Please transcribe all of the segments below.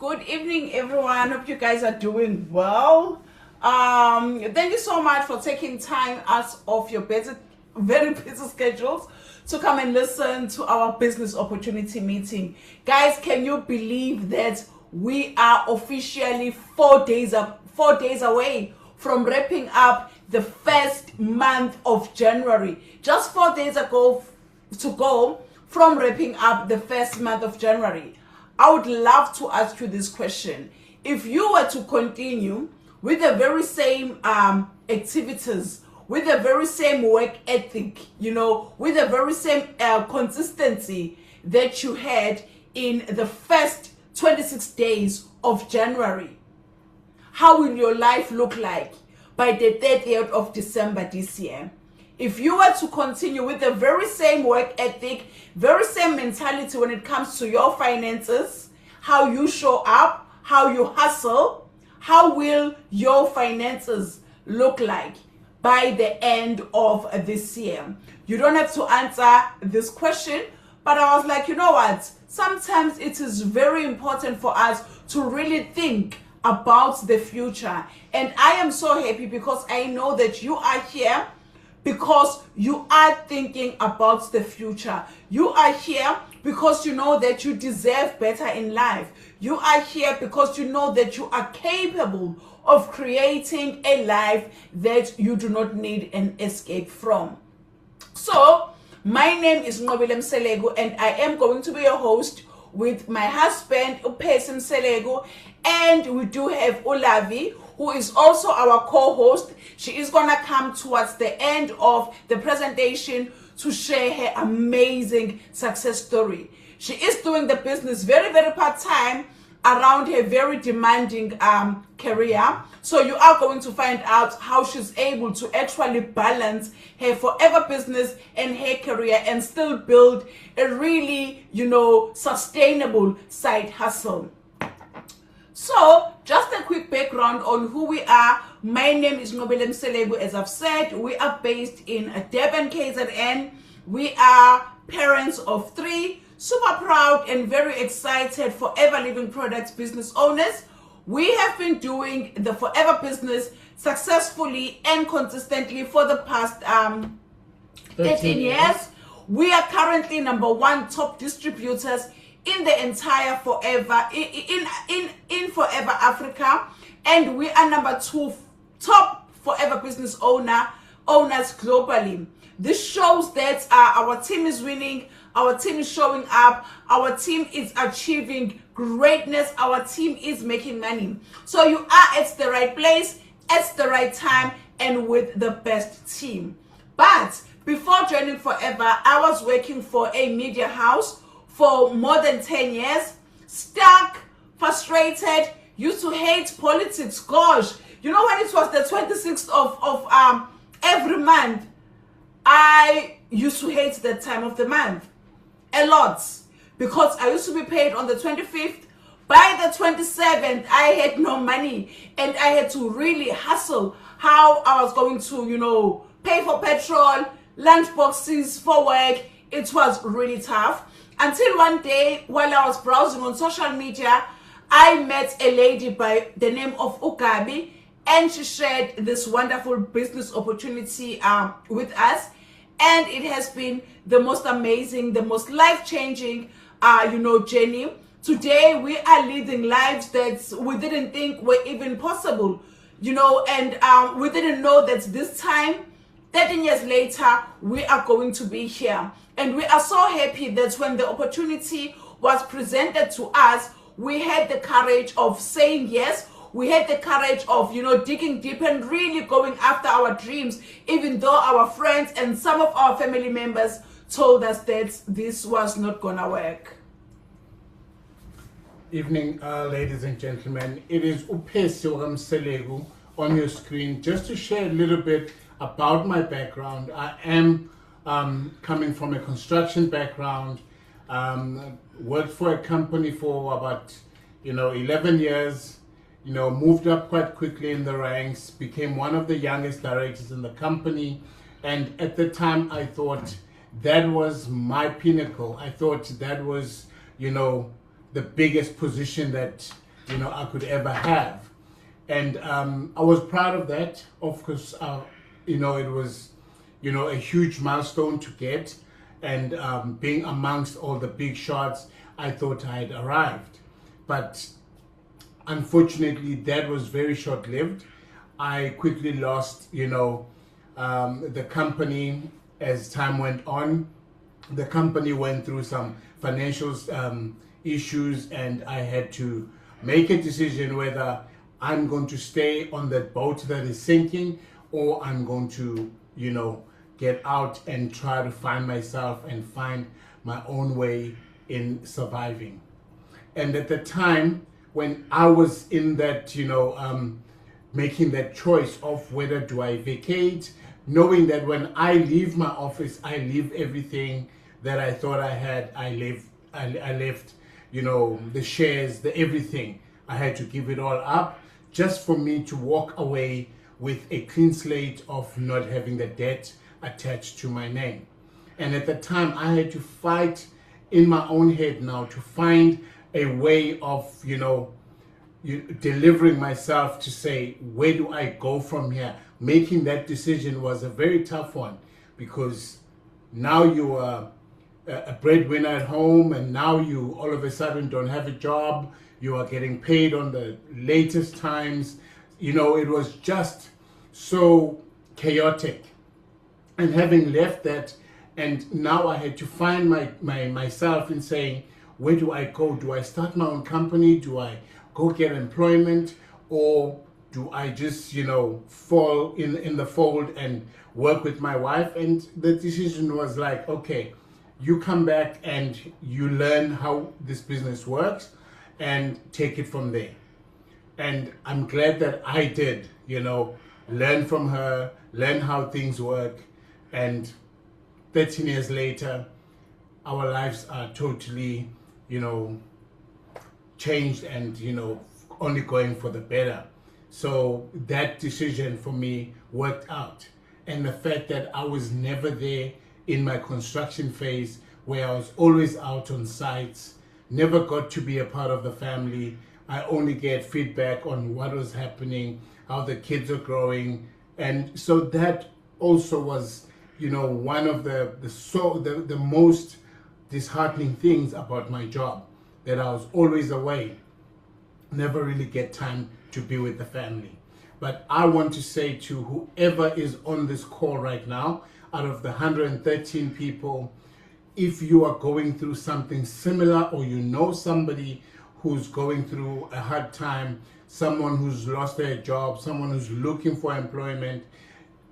Good evening, everyone. Hope you guys are doing well. Thank you so much for taking time out of your very busy schedules to come and listen to our business opportunity meeting. Guys, can you believe that we are officially 4 days away from wrapping up the first month of January? Just 4 days ago to go from wrapping up the first month of January. I would love to ask you this question. If you were to continue with the very same activities, with the very same work ethic, with the very same consistency that you had in the first 26 days of January, how will your life look like by the 30th of December this year? If you were to continue with the very same work ethic, very same mentality when it comes to your finances, how you show up, how you hustle, how will your finances look like by the end of this year? You don't have to answer this question, but I was like, you know what? Sometimes it is very important for us to really think about the future. And I am so happy because I know that you are here because you are thinking about the future. You are here because you know that you deserve better in life. You are here because you know that you are capable of creating a life that you do not need an escape from. So, my name is MITILENI and I am going to be your host with my husband, Upesi Mselego, and we do have Lavi, who is also our co-host. She is going to come towards the end of the presentation to share her amazing success story. She is doing the business very, very part-time around her very demanding career. So you are going to find out how she's able to actually balance her forever business and her career and still build a really, sustainable side hustle. So, just a quick background on who we are. My name is Mselego. As I've said, we are based in Durban, KZN. We are parents of 3, super proud and very excited Forever Living Products business owners. We have been doing the Forever business successfully and consistently for the past 13 years. We are currently #1 top distributors in the entire Forever, in Forever Africa, and we are #2 top Forever business owners globally. This shows that our team is winning, our team is showing up, our team is achieving greatness, our team is making money. So you are at the right place, at the right time, and with the best team. But before joining Forever, I was working for a media house for more than 10 years, stuck, frustrated, used to hate politics. Gosh, when it was the 26th of every month, I used to hate that time of the month a lot because I used to be paid on the 25th. By the 27th, I had no money and I had to really hustle how I was going to, pay for petrol, lunch boxes for work. It was really tough. Until one day, while I was browsing on social media, I met a lady by the name of Ugabi, and she shared this wonderful business opportunity with us. And it has been the most amazing, the most life-changing, journey. Today, we are leading lives that we didn't think were even possible, and we didn't know that this time, 13 years later, we are going to be here. And we are so happy that when the opportunity was presented to us, we had the courage of saying yes. We had the courage of, digging deep and really going after our dreams, even though our friends and some of our family members told us that this was not gonna work. Evening, ladies and gentlemen. It is Upesi Mselego on your screen. Just to share a little bit about my background, I am coming from a construction background, worked for a company for about 11 years, moved up quite quickly in the ranks, became one of the youngest directors in the company, and at the time I thought that was my pinnacle. I thought that was the biggest position that I could ever have. And I was proud of that. Of course, it was, a huge milestone to get. And being amongst all the big shots, I thought I had arrived. But unfortunately, that was very short-lived. I quickly lost, the company as time went on. The company went through some financial issues, and I had to make a decision whether I'm going to stay on that boat that is sinking, or I'm going to, get out and try to find myself and find my own way in surviving. And at the time when I was in that, making that choice of whether do I vacate, knowing that when I leave my office, I leave everything that I thought I had. I left, the shares, the everything. I had to give it all up just for me to walk away with a clean slate of not having the debt attached to my name. And at the time, I had to fight in my own head now to find a way of, delivering myself to say, where do I go from here? Making that decision was a very tough one, because now you are a breadwinner at home, and now you all of a sudden don't have a job. You are getting paid on the latest times. It was just so chaotic. And having left that, and now I had to find myself in saying, where do I go? Do I start my own company? Do I go get employment? Or do I just, fall in the fold and work with my wife? And the decision was like, okay, you come back and you learn how this business works and take it from there. And I'm glad that I did, learn from her, learn how things work. And 13 years later, our lives are totally, changed and, only going for the better. So that decision for me worked out. And the fact that I was never there in my construction phase, where I was always out on sites, never got to be a part of the family. I only get feedback on what was happening, how the kids are growing. And so that also was, one of the most disheartening things about my job, that I was always away, never really get time to be with the family. But I want to say to whoever is on this call right now, out of the 113 people, if you are going through something similar, or you know somebody who's going through a hard time, someone who's lost their job, someone who's looking for employment,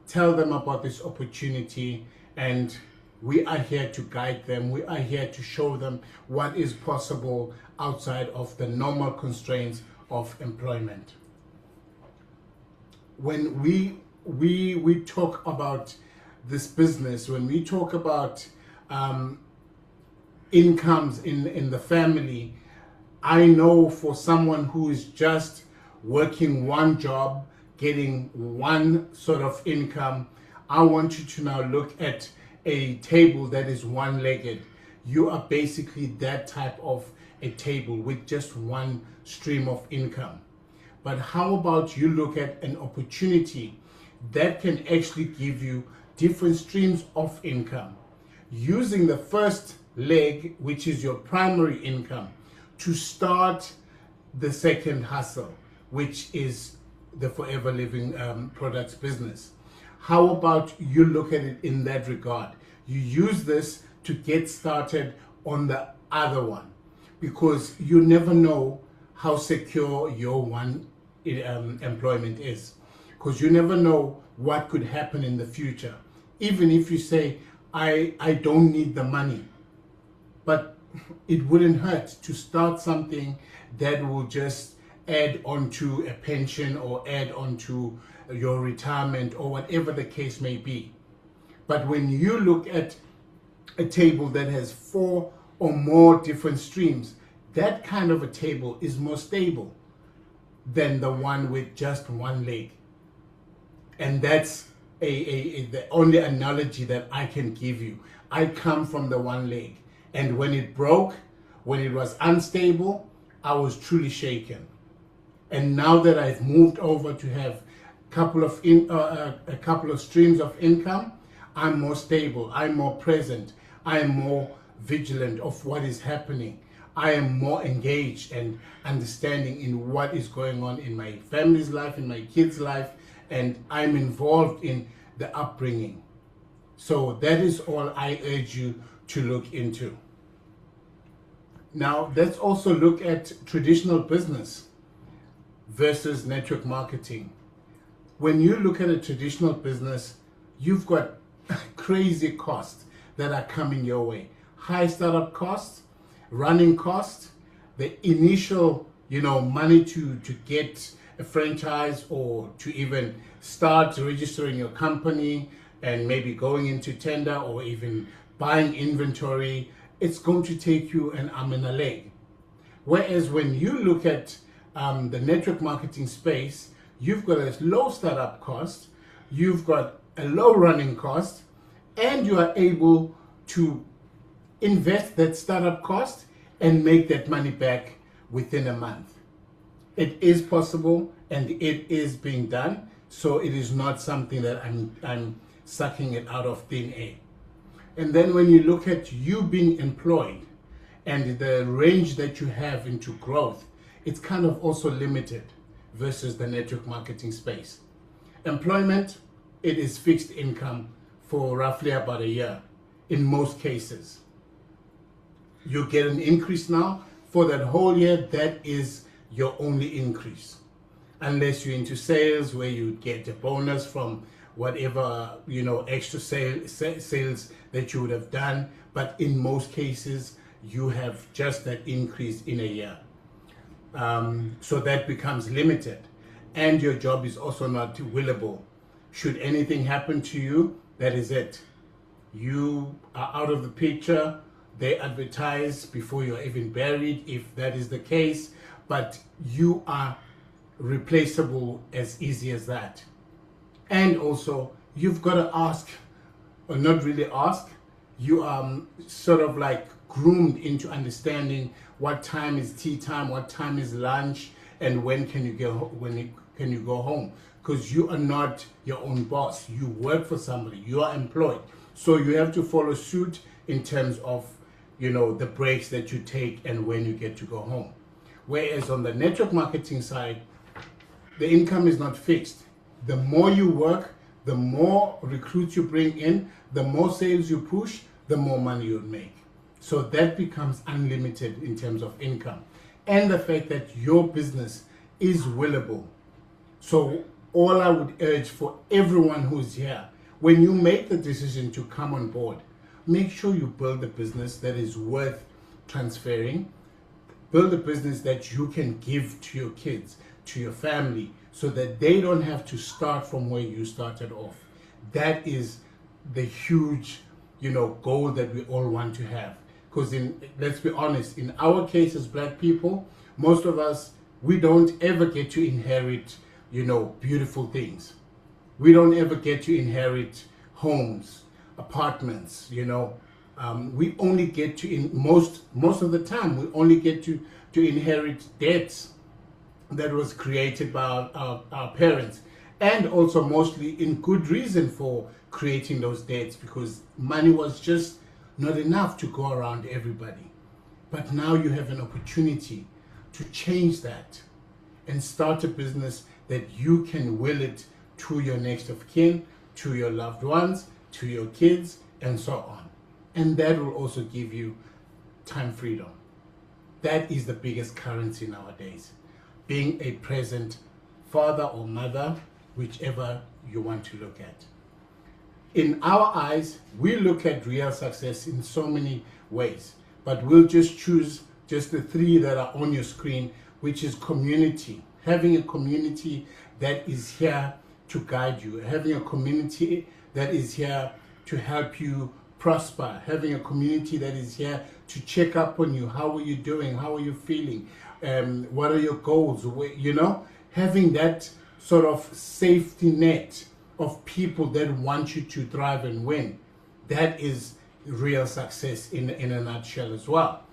tell them about this opportunity, and we are here to guide them. We are here to show them what is possible outside of the normal constraints of employment. When we talk about this business, when we talk about incomes in the family, I know for someone who is just working one job, getting one sort of income, I want you to now look at a table that is one-legged. You are basically that type of a table with just one stream of income. But how about you look at an opportunity that can actually give you different streams of income, using the first leg, which is your primary income, to start the second hustle, which is the Forever Living Products business. How about you look at it in that regard? You use this to get started on the other one, because you never know how secure your one employment is, because you never know what could happen in the future. Even if you say, I don't need the money, but it wouldn't hurt to start something that will just add onto a pension or add onto your retirement or whatever the case may be. But when you look at a table that has 4 or more different streams, that kind of a table is more stable than the one with just one leg. And that's the only analogy that I can give you. I come from the one leg, and when it broke, when it was unstable, I was truly shaken. And now that I've moved over to have a couple of streams of income, I'm more stable, I'm more present, I am more vigilant of what is happening. I am more engaged and understanding in what is going on in my family's life, in my kids' life, and I'm involved in the upbringing. So that is all I urge you to look into. Now, let's also look at traditional business versus network marketing. When you look at a traditional business, you've got crazy costs that are coming your way. High startup costs, running costs, the initial, money to get a franchise or to even start registering your company and maybe going into tender or even buying inventory. It's going to take you an arm and a leg. Whereas when you look at the network marketing space, you've got a low startup cost, you've got a low running cost, and you are able to invest that startup cost and make that money back within a month. It is possible and it is being done, so it is not something that I'm sucking it out of thin air. And then when you look at you being employed and the range that you have into growth, it's kind of also limited versus the network marketing space. Employment, it is fixed income for roughly about a year in most cases. You get an increase now for that whole year. That is your only increase, unless you're into sales where you get a bonus from whatever extra sales that you would have done. But in most cases you have just that increase in a year, so that becomes limited, and your job is also not willable. Should anything happen to you, that is it. You are out of the picture. They advertise before you're even buried, if that is the case, but you are replaceable as easy as that. And also, you've got to ask, or not really ask, you are sort of like groomed into understanding what time is tea time, what time is lunch, and when can you go home, because you are not your own boss. You work for somebody, you are employed, so you have to follow suit in terms of the breaks that you take and when you get to go home. Whereas on the network marketing side, the income is not fixed. The more you work, the more recruits you bring in, the more sales you push, the more money you'll make. So that becomes unlimited in terms of income. And the fact that your business is willable. So all I would urge for everyone who's here, when you make the decision to come on board, make sure you build a business that is worth transferring. Build a business that you can give to your kids, to your family, so that they don't have to start from where you started off. That is the huge, goal that we all want to have. Because let's be honest, in our case as Black people, most of us, we don't ever get to inherit, beautiful things. We don't ever get to inherit homes, apartments. We only get to, most of the time, we only get to inherit debts that was created by our parents, and also mostly in good reason for creating those debts, because money was just not enough to go around everybody. But now you have an opportunity to change that and start a business that you can will it to your next of kin, to your loved ones, to your kids, and so on. And that will also give you time freedom. That is the biggest currency nowadays. Being a present father or mother, whichever you want to look at. In our eyes, we look at real success in so many ways, but we'll just choose just the three that are on your screen, which is community. Having a community that is here to guide you, having a community that is here to help you prosper, having a community that is here to check up on you. How are you doing? How are you feeling? What are your goals? Having that sort of safety net of people that want you to thrive and win. That is real success in a nutshell as well.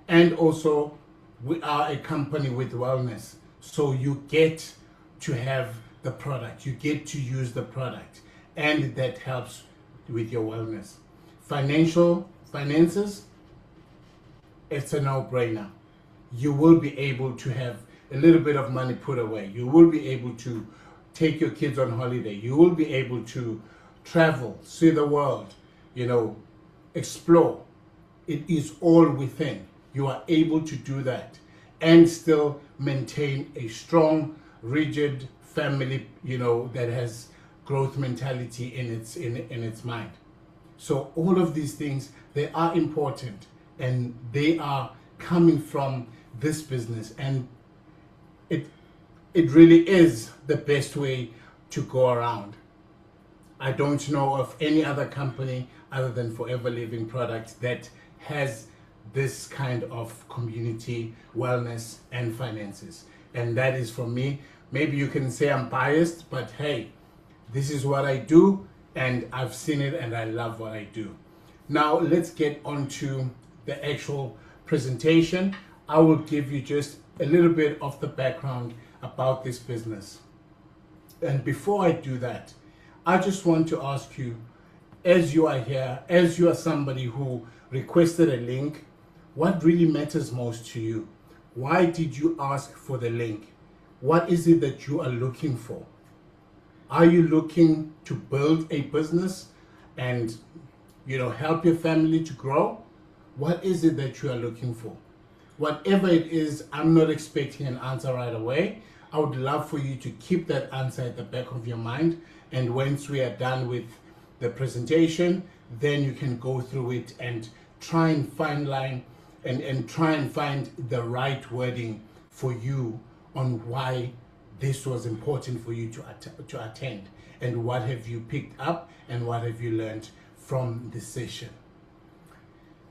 And also, we are a company with wellness. So you get to have the product, you get to use the product, and that helps with your wellness. Finances, it's a no-brainer. You will be able to have a little bit of money put away. You will be able to take your kids on holiday. You will be able to travel, see the world, explore. It is all within. You are able to do that and still maintain a strong, rigid family, that has growth mentality in its mind. So all of these things, they are important, and they are coming from this business, and it really is the best way to go around. I don't know of any other company other than Forever Living Products that has this kind of community, wellness, and finances. And that is from me. Maybe you can say I'm biased, but hey, this is what I do, and I've seen it, and I love what I do. Now let's get on to the actual presentation. I will give you just a little bit of the background about this business. And before I do that, I just want to ask you, as you are here, as you are somebody who requested a link, what really matters most to you? Why did you ask for the link? What is it that you are looking for? Are you looking to build a business and help your family to grow? What is it that you are looking for? Whatever it is, I'm not expecting an answer right away. I would love for you to keep that answer at the back of your mind, and once we are done with the presentation, then you can go through it and try and find the right wording for you on why this was important for you to attend, and what have you picked up and what have you learned from this session.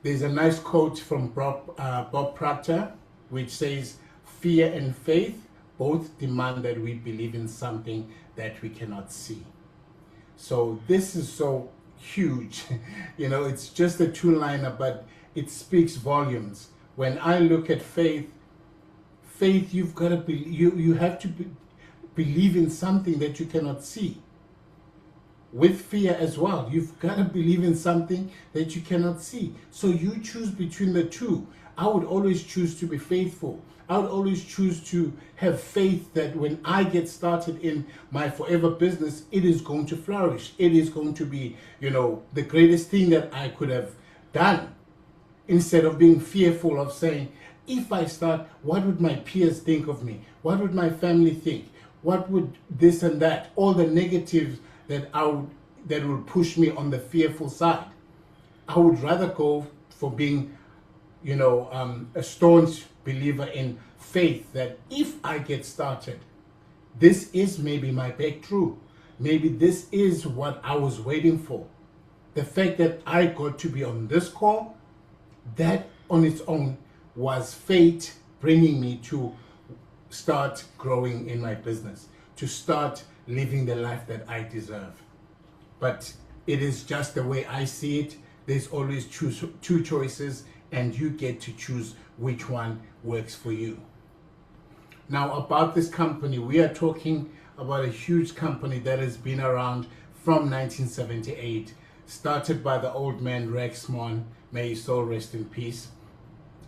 There's a nice quote from Bob Proctor, which says, "Fear and faith both demand that we believe in something that we cannot see." So this is so huge. It's just a two-liner, but it speaks volumes. When I look at faith, you've got to you have to believe in something that you cannot see. With fear as well, you've got to believe in something that you cannot see. So you choose between the two. I would always choose to be faithful. I would always choose to have faith that when I get started in my forever business, it is going to flourish. It is going to be, the greatest thing that I could have done, instead of being fearful of saying, if I start, what would my peers think of me? What would my family think? What would this and that? All the negatives that will push me on the fearful side. I would rather go for being, a staunch believer in faith, that if I get started, this is maybe my breakthrough. Maybe this is what I was waiting for. The fact that I got to be on this call, that on its own was fate bringing me to start growing in my business, to start living the life that I deserve. But it is just the way I see it. There's always two choices, and you get to choose which one works for you. Now, about this company, we are talking about a huge company that has been around from 1978, started by the old man Rex Mon, may his soul rest in peace.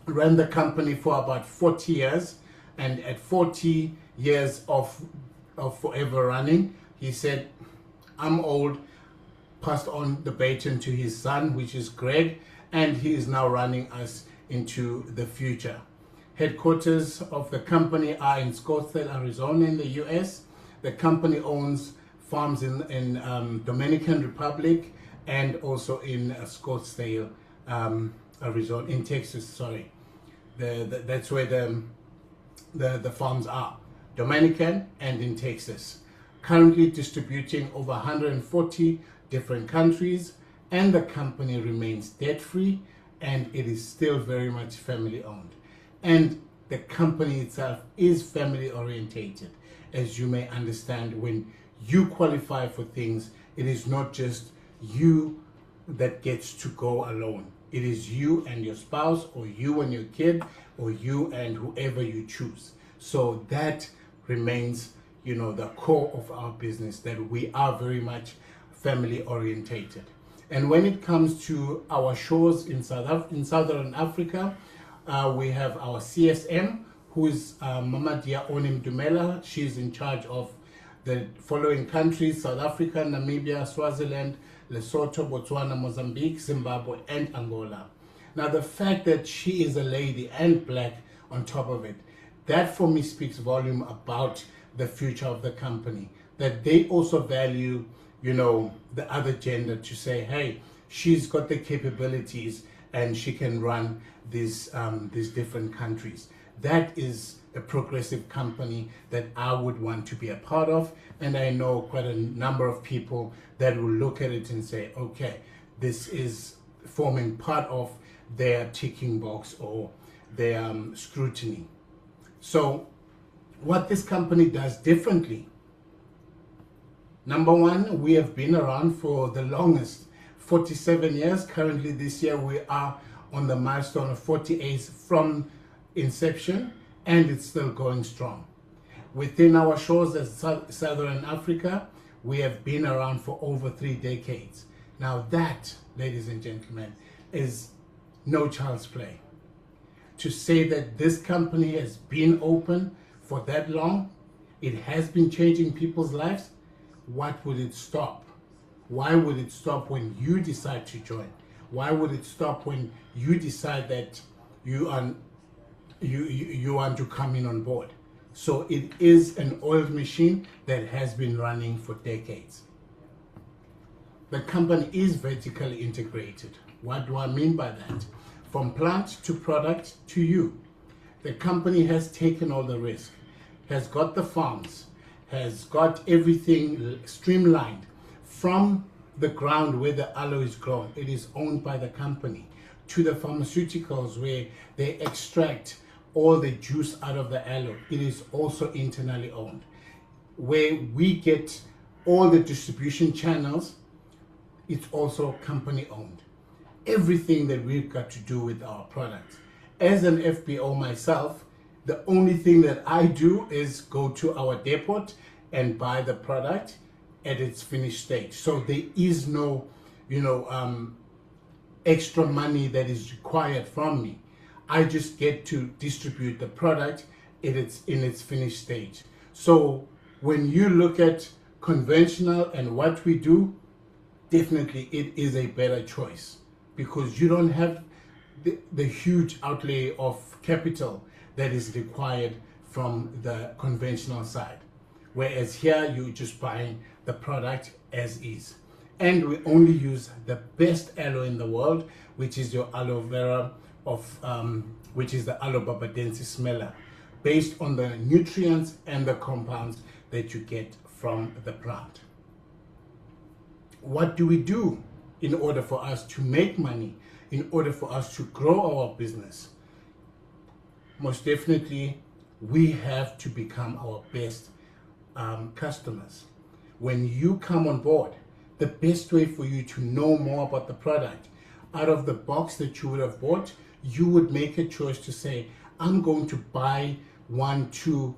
Ran the company for about 40 years, and at 40 years of forever running, he said, I'm old, passed on the baton to his son, which is Greg, and he is now running us into the future. Headquarters of the company are in Scottsdale, Arizona in the US. The company owns farms in Dominican Republic and also in Scottsdale, Arizona, in Texas, sorry. That's where the farms are, Dominican and in Texas. Currently distributing over 140 different countries, and the company remains debt-free, and it is still very much family-owned. And the company itself is family-orientated. As you may understand, when you qualify for things, it is not just you that gets to go alone. It is you and your spouse, or you and your kid, or you and whoever you choose. So that remains, the core of our business, that we are very much family orientated. And when it comes to our shores in Southern Africa, we have our CSM, who is Mama Dia Onim Dumela. She's in charge of the following countries: South Africa, Namibia, Swaziland, Lesotho, Botswana, Mozambique, Zimbabwe, and Angola. Now, the fact that she is a lady and black on top of it, that for me speaks volume about the future of the company, that they also value, the other gender, to say, hey, she's got the capabilities and she can run these different countries. That is a progressive company that I would want to be a part of, and I know quite a number of people that will look at it and say, okay, this is forming part of their ticking box or their scrutiny. So what this company does differently: number one, we have been around for the longest, 47 years. Currently this year we are on the milestone of 48 from inception, and it's still going strong. Within our shores as Southern Africa, we have been around for over 3 decades. Now that, ladies and gentlemen, is no child's play. To say that this company has been open for that long, it has been changing people's lives, what would it stop? Why would it stop when you decide to join? Why would it stop when you decide that you want to come in on board? So it is an oiled machine that has been running for decades. The company is vertically integrated. What do I mean by that? From plant to product to you. The company has taken all the risk, has got the farms, has got everything streamlined from the ground where the aloe is grown. It is owned by the company, to the pharmaceuticals where they extract all the juice out of the aloe. It is also internally owned. Where we get all the distribution channels, it's also company owned. Everything that we've got to do with our products. As an FBO myself, the only thing that I do is go to our depot and buy the product at its finished stage. So there is no, extra money that is required from me. I just get to distribute the product in its finished stage. So when you look at conventional and what we do, definitely it is a better choice, because you don't have the huge outlay of capital that is required from the conventional side. Whereas here you're just buying the product as is. And we only use the best aloe in the world, which is your aloe vera which is the Aloe barbadensis smeller, based on the nutrients and the compounds that you get from the plant. What do we do in order for us to make money, in order for us to grow our business? Most definitely, we have to become our best customers. When you come on board, the best way for you to know more about the product, out of the box that you would have bought, you would make a choice to say, I'm going to buy 1-2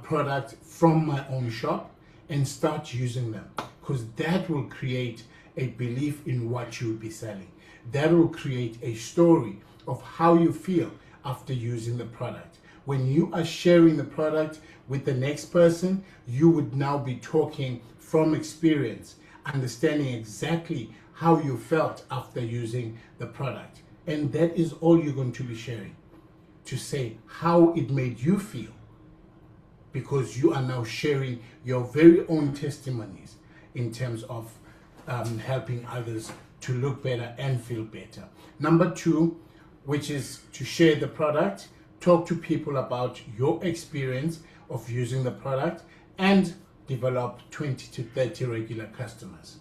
products from my own shop and start using them, because that will create a belief in what you'll be selling. That will create a story of how you feel after using the product. When you are sharing the product with the next person, you would now be talking from experience, understanding exactly how you felt after using the product. And that is all you're going to be sharing, to say how it made you feel, because you are now sharing your very own testimonies in terms of helping others to look better and feel better. Number 2, which is to share the product, talk to people about your experience of using the product, and develop 20 to 30 regular customers.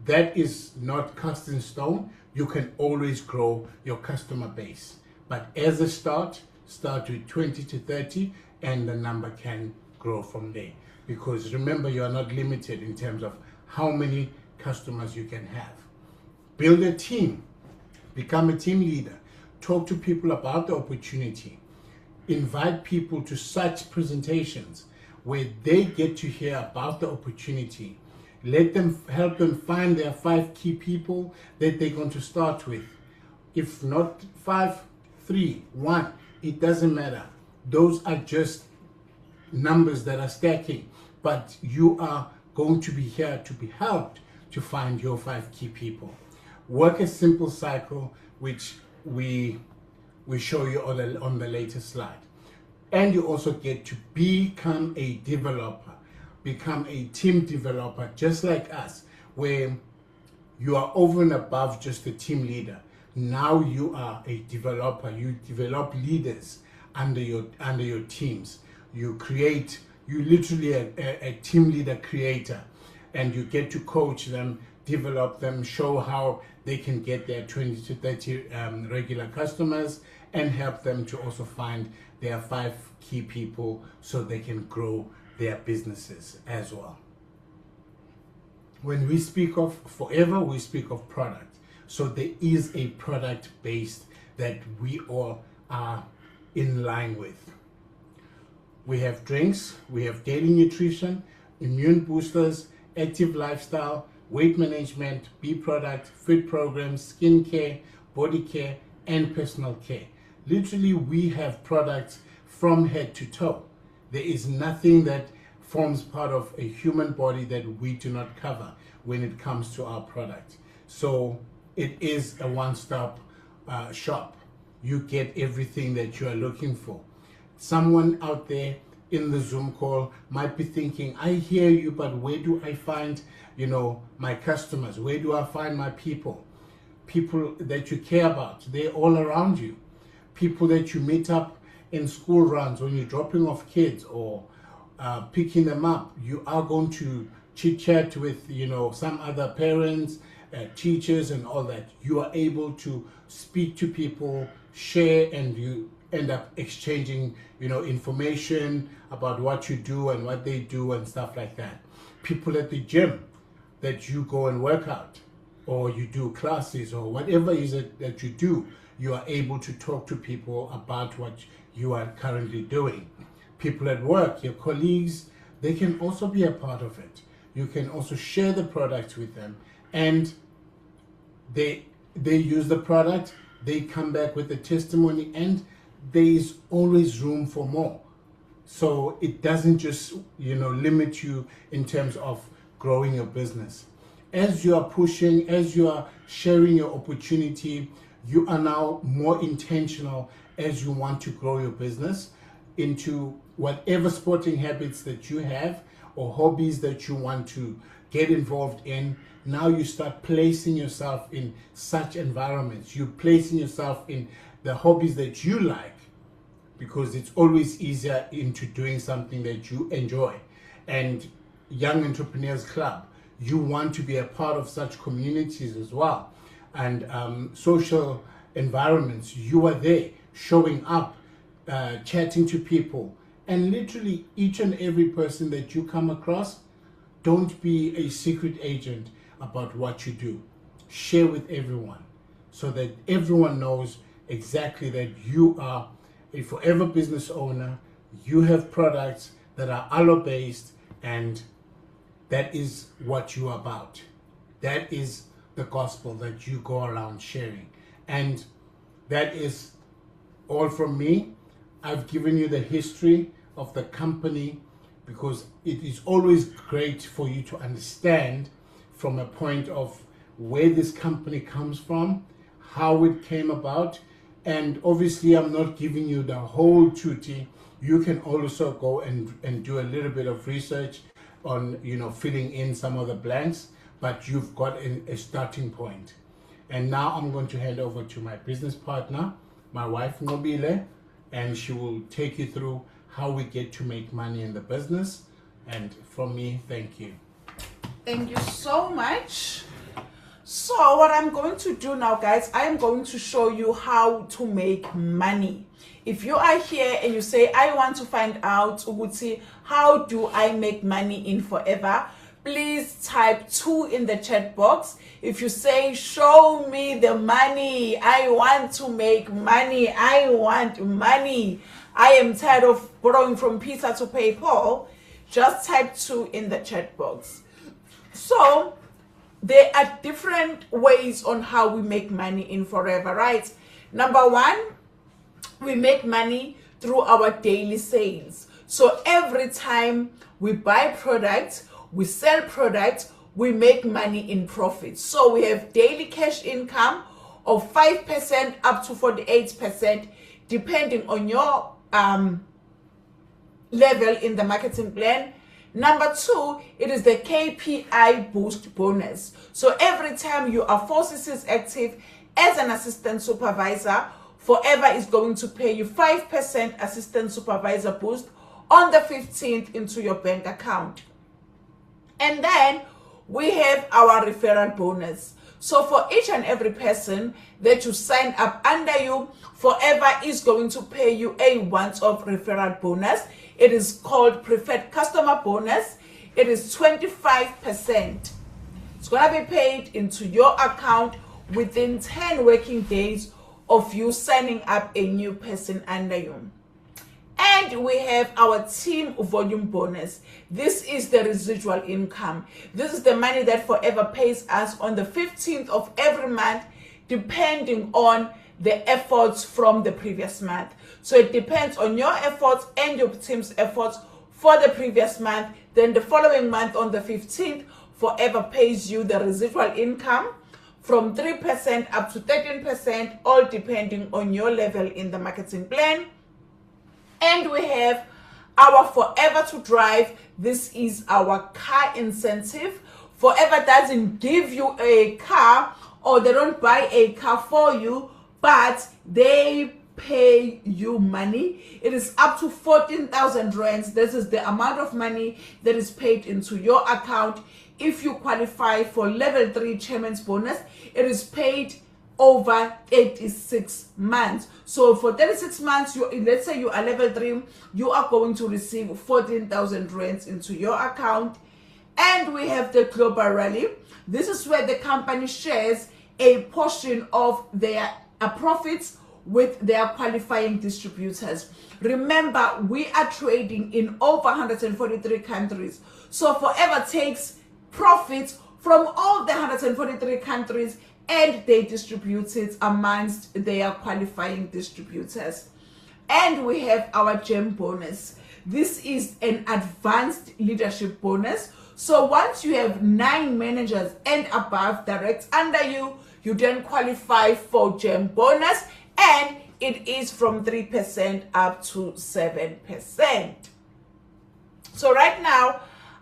That is not cast in stone. You can always grow your customer base. But as a start with 20 to 30, and the number can grow from there. Because remember, you are not limited in terms of how many customers you can have. Build a team. Become a team leader. Talk to people about the opportunity. Invite people to such presentations where they get to hear about the opportunity. Help them find their 5 key people that they're going to start with. If not 5, 3, 1, it doesn't matter. Those are just numbers that are stacking, but you are going to be here to be helped to find your 5 key people. Work a simple cycle, which we show you on the latest slide. And you also get to become a developer, become a team developer, just like us, where you are over and above just a team leader. Now you are a developer. You develop leaders under your teams. You literally a team leader creator, and you get to coach them, develop them, show how they can get their 20 to 30 regular customers, and help them to also find their 5 key people so they can grow their businesses as well. When we speak of forever, we speak of product. So there is a product base that we all are in line with. We have drinks, we have daily nutrition, immune boosters, active lifestyle, weight management, bee product, fit programs, skincare, body care, and personal care. Literally, we have products from head to toe. There is nothing that forms part of a human body that we do not cover when it comes to our product. So it is a one-stop shop. You get everything that you are looking for. Someone out there in the Zoom call might be thinking, I hear you, but where do I find, my customers? Where do I find my people? People that you care about, they're all around you. People that you meet up in school runs when you're dropping off kids or picking them up. You are going to chit chat with, some other parents, teachers and all that. You are able to speak to people, share, and you end up exchanging, information about what you do and what they do and stuff like that. People at the gym that you go and work out, or you do classes, or whatever is it that you do, you are able to talk to people about what you are currently doing. People at work, your colleagues, they can also be a part of it. You can also share the product with them, and they use the product, they come back with a testimony, and there is always room for more. So it doesn't just limit you in terms of growing your business. As you are pushing, as you are sharing your opportunity, you are now more intentional as you want to grow your business into whatever sporting habits that you have or hobbies that you want to get involved in. Now you start placing yourself in such environments. You're placing yourself in the hobbies that you like, because it's always easier into doing something that you enjoy. And Young Entrepreneurs Club, you want to be a part of such communities as well. And social environments, you are there, showing up, chatting to people. And literally each and every person that you come across, don't be a secret agent about what you do. Share with everyone so that everyone knows exactly that you are a forever business owner. You have products that are aloe-based, and that is what you are about. That is the gospel that you go around sharing. And that is all from me. I've given you the history of the company because it is always great for you to understand from a point of where this company comes from, how it came about. And obviously I'm not giving you the whole tutti. You can also go and do a little bit of research on filling in some of the blanks, but you've got a starting point. And now I'm going to hand over to my business partner, my wife Nobile, and she will take you through how we get to make money in the business. And from me, thank you. Thank you so much. So what I'm going to do now, guys, I am going to show you how to make money. If you are here and you say, I want to find out, Uguti, how do I make money in forever? Please type 2 in the chat box. If you say, show me the money, I want to make money, I want money, I am tired of borrowing from Peter to pay Paul, just type 2 in the chat box. So there are different ways on how we make money in Forever, right? Number one, we make money through our daily sales. So every time we buy products, we sell products, we make money in profit. So we have daily cash income of 5% up to 48%, depending on your level in the marketing plan. Number two, it is the KPI boost bonus. So every time you are 4 CCs active as an assistant supervisor, Forever is going to pay you 5% assistant supervisor boost on the 15th into your bank account. And then we have our referral bonus. So for each and every person that you sign up under you, Forever is going to pay you a once-off referral bonus. It is called preferred customer bonus. It is 25%. It's going to be paid into your account within 10 working days of you signing up a new person under you. And we have our team volume bonus. This is the residual income. This is the money that Forever pays us on the 15th of every month, depending on the efforts from the previous month. So it depends on your efforts and your team's efforts for the previous month. Then the following month on the 15th, Forever pays you the residual income from 3% up to 13%, all depending on your level in the marketing plan. And we have our Forever to Drive. This is our car incentive. Forever doesn't give you a car, or they don't buy a car for you, but they pay you money. It is up to 14,000 rands. This is the amount of money that is paid into your account. If you qualify for level 3 chairman's bonus, it is paid over 86 months. So for 36 months, let's say you are level 3, you are going to receive 14,000 rands into your account. And we have the global rally. This is where the company shares a portion of their profits with their qualifying distributors. Remember, we are trading in over 143 countries. So Forever takes profits from all the 143 countries and they distribute it amongst their qualifying distributors. And we have our gem bonus. This is an advanced leadership bonus. So once you have 9 managers and above direct under you, you then qualify for gem bonus, and it is from 3% up to 7%. So right now,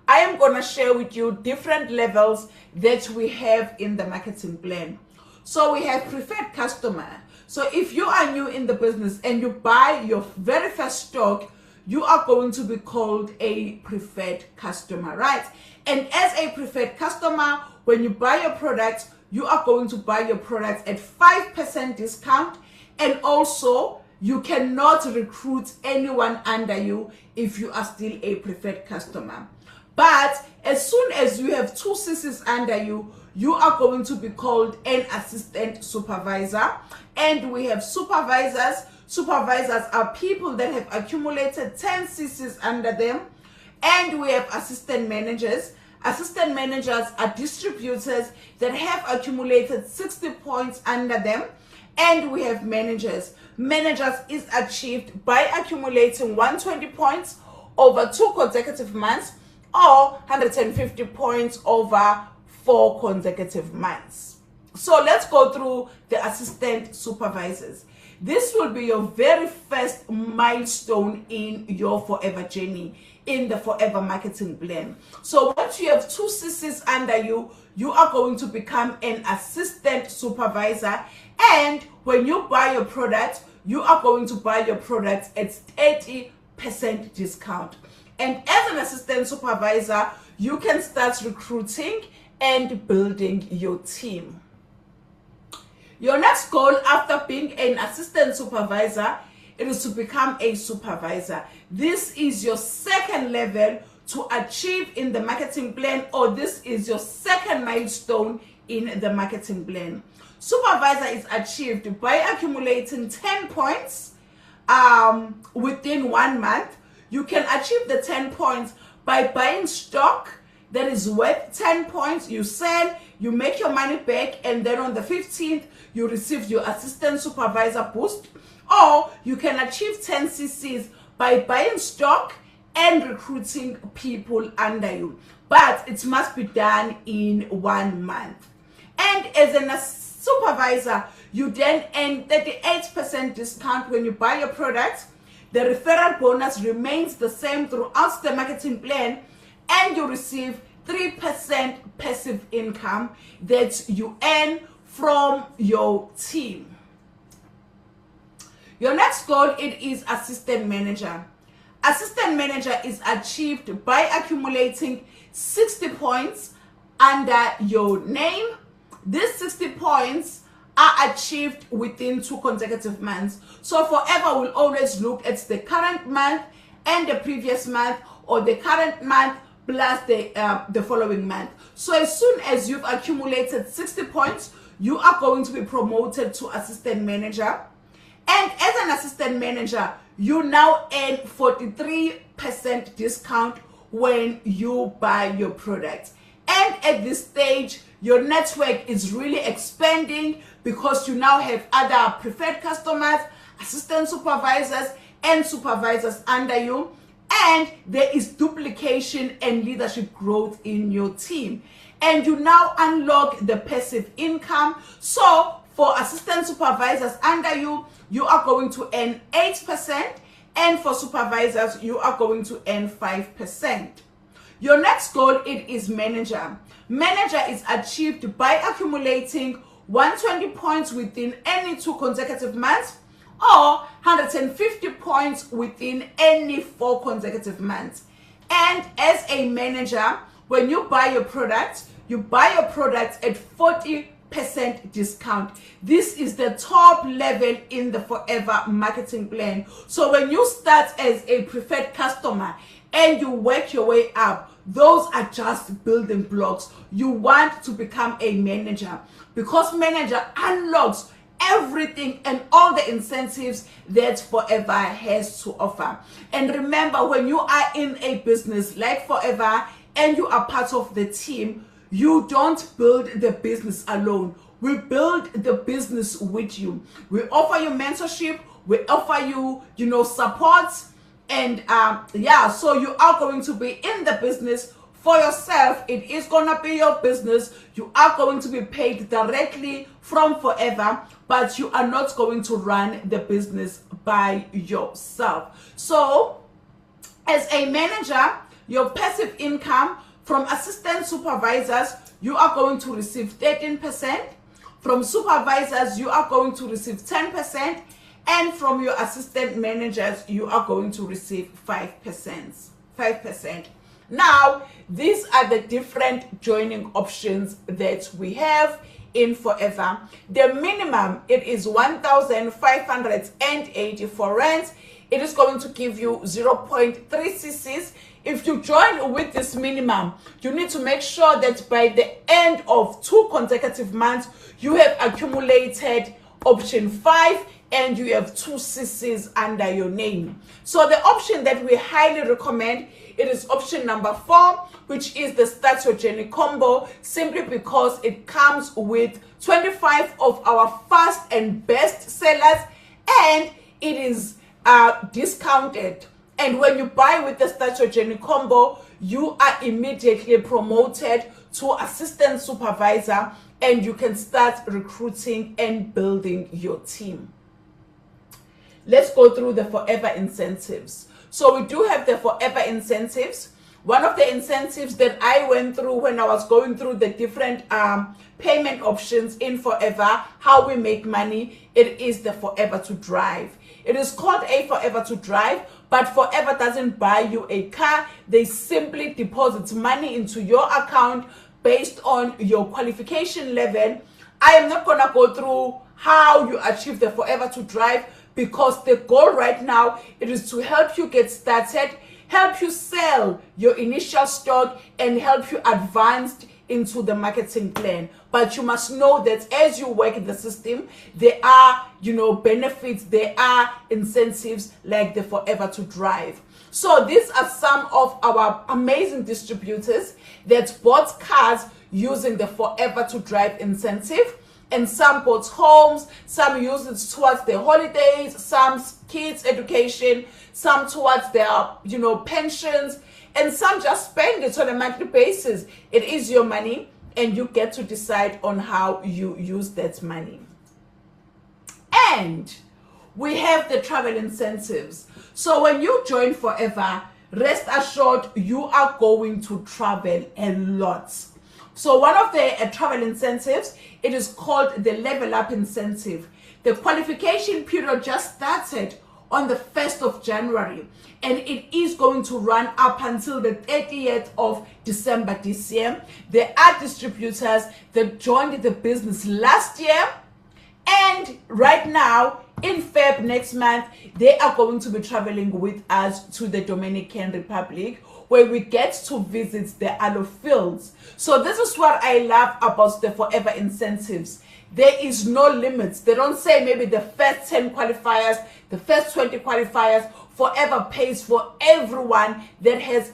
I am going to share with you different levels that we have in the marketing plan. So we have preferred customer. So if you are new in the business and you buy your very first stock, you are going to be called a preferred customer, right? And as a preferred customer, when you buy your products, you are going to buy your products at 5% discount. And also, you cannot recruit anyone under you if you are still a preferred customer. But as soon as you have 2 CCs under you, you are going to be called an assistant supervisor. And we have supervisors. Supervisors are people that have accumulated 10 CCs under them. And we have assistant managers. Assistant managers are distributors that have accumulated 60 points under them. And we have managers. Managers is achieved by accumulating 120 points over 2 consecutive months, or 150 points over 4 consecutive months. So let's go through the assistant supervisors. This will be your very first milestone in your Forever journey, in the Forever marketing plan. So once you have 2 CCs under you, you are going to become an assistant supervisor. And when you buy your product, you are going to buy your products at 30% discount. And as an assistant supervisor, you can start recruiting and building your team. Your next goal after being an assistant supervisor, it is to become a supervisor. This is your second level to achieve in the marketing plan, or this is your second milestone in the marketing plan. Supervisor is achieved by accumulating 10 points within 1 month. You can achieve the 10 points By buying stock that is worth 10 points, you sell, you make your money back, and then on the 15th, you receive your assistant supervisor boost. Or you can achieve 10 CCs by buying stock and recruiting people under you. But it must be done in 1 month. And as a supervisor, you then earn 38% discount when you buy your products. The referral bonus remains the same throughout the marketing plan, and you receive 3% passive income that you earn from your team. Your next goal, it is assistant manager. Assistant manager is achieved by accumulating 60 points under your name. These 60 points are achieved within 2 consecutive months. So Forever will always look at the current month and the previous month, or the current month plus the following month. So as soon as you've accumulated 60 points, you are going to be promoted to assistant manager. And as an assistant manager, you now earn 43% discount when you buy your products. And at this stage, your network is really expanding because you now have other preferred customers, assistant supervisors, and supervisors under you. And there is duplication and leadership growth in your team. And you now unlock the passive income. So for assistant supervisors under you, you are going to earn 8%. And for supervisors, you are going to earn 5%. Your next goal, it is manager. Manager is achieved by accumulating 120 points within any 2 consecutive months, or 150 points within any 4 consecutive months. And as a manager, when you buy your products at 40% discount. This is the top level in the Forever marketing plan. So when you start as a preferred customer and you work your way up, those are just building blocks. You want to become a manager, because manager unlocks everything and all the incentives that Forever has to offer. And remember, when you are in a business like Forever and you are part of the team, you don't build the business alone. We build the business with you. We offer you mentorship. We offer you, support. And so you are going to be in the business for yourself. It is going to be your business. You are going to be paid directly from Forever, but you are not going to run the business by yourself. So as a manager, your passive income from assistant supervisors, you are going to receive 13%. From supervisors, you are going to receive 10%. And from your assistant managers, you are going to receive 5%. 5%. Now, these are the different joining options that we have in Forever. The minimum, it is 1,584 rands. It is going to give you 0.3 cc's. If you join with this minimum, you need to make sure that by the end of 2 consecutive months, you have accumulated option 5 and you have 2 cc's under your name. So the option that we highly recommend, it is option number 4, which is the Start Your Journey combo, simply because it comes with 25 of our fast and best sellers, and it is discounted. And when you buy with the Start Your Journey combo, you are immediately promoted to assistant supervisor, and you can start recruiting and building your team. Let's go through the Forever incentives. So we do have the Forever incentives. One of the incentives that I went through when I was going through the different payment options in Forever, how we make money, it is the Forever to Drive. It is called a Forever to Drive, but Forever doesn't buy you a car. They simply deposit money into your account based on your qualification level. I am not going to go through how you achieve the Forever to Drive, because the goal right now, it is to help you get started, help you sell your initial stock, and help you advance into the marketing plan. But you must know that as you work in the system, there are, benefits, there are incentives like the Forever to Drive. So these are some of our amazing distributors that bought cars using the Forever to Drive incentive. And some bought homes, some use it towards their holidays, some kids' education, some towards their, pensions, and some just spend it on a monthly basis. It is your money, and you get to decide on how you use that money. And we have the travel incentives. So when you join Forever, rest assured you are going to travel a lot. So one of the travel incentives, it is called the Level Up Incentive. The qualification period just started on the 1st of January, and it is going to run up until the 30th of December this year. There are distributors that joined the business last year, and right now in Feb next month, they are going to be traveling with us to the Dominican Republic, where we get to visit the aloe fields. So this is what I love about the Forever incentives. There is no limits. They don't say maybe the first 10 qualifiers, the first 20 qualifiers. Forever pays for everyone that has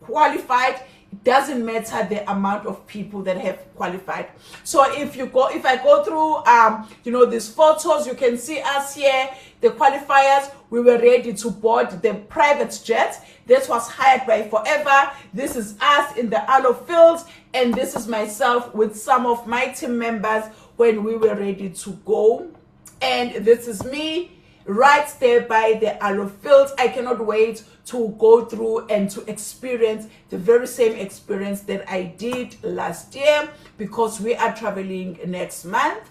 qualified. It doesn't matter the amount of people that have qualified. So if I go through these photos, you can see us here, the qualifiers. We were ready to board the private jet that was hired by Forever. This is us in the aloe fields, and this is myself with some of my team members when we were ready to go. And this is me right there by the aloe fields. I cannot wait to go through and to experience the very same experience that I did last year, because we are traveling next month.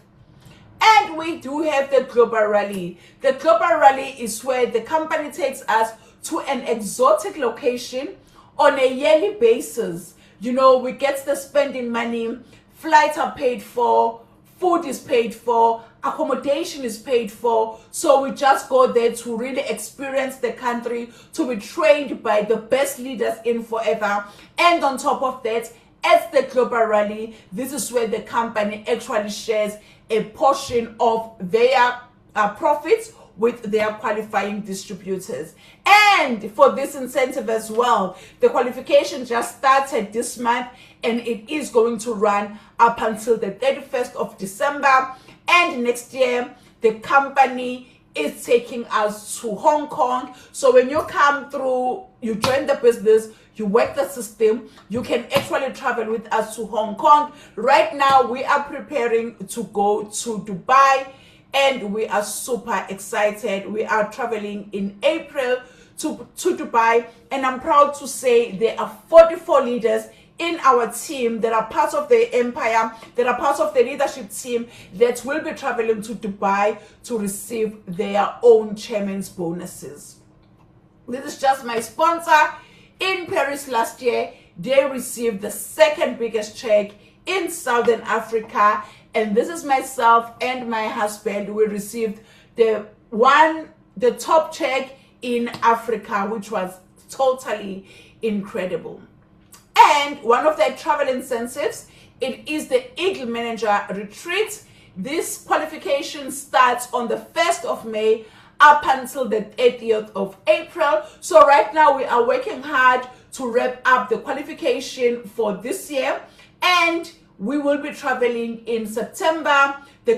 And we do have the Global Rally. The Global Rally is where the company takes us to an exotic location on a yearly basis. We get the spending money, flights are paid for, food is paid for, accommodation is paid for. So we just go there to really experience the country, to be trained by the best leaders in Forever. And on top of that, at the Global Rally, this is where the company actually shares a portion of their profits with their qualifying distributors. And for this incentive as well, the qualification just started this month, and it is going to run up until the 31st of December. And next year, the company is taking us to Hong Kong. So when you come through, you join the business, you work the system, you can actually travel with us to Hong Kong. Right now, we are preparing to go to Dubai, and we are super excited. We are traveling in April to Dubai, and I'm proud to say there are 44 leaders in our team that are part of the empire, that are part of the leadership team that will be traveling to Dubai to receive their own chairman's bonuses. This is just my sponsor. In Paris last year, they received the second biggest check in Southern Africa, and this is myself and my husband. We received the top check in Africa, which was totally incredible. And one of their travel incentives, it is the Eagle Manager Retreat. This qualification starts on the 1st of May up until the 30th of April. So right now we are working hard to wrap up the qualification for this year, and we will be traveling in September. The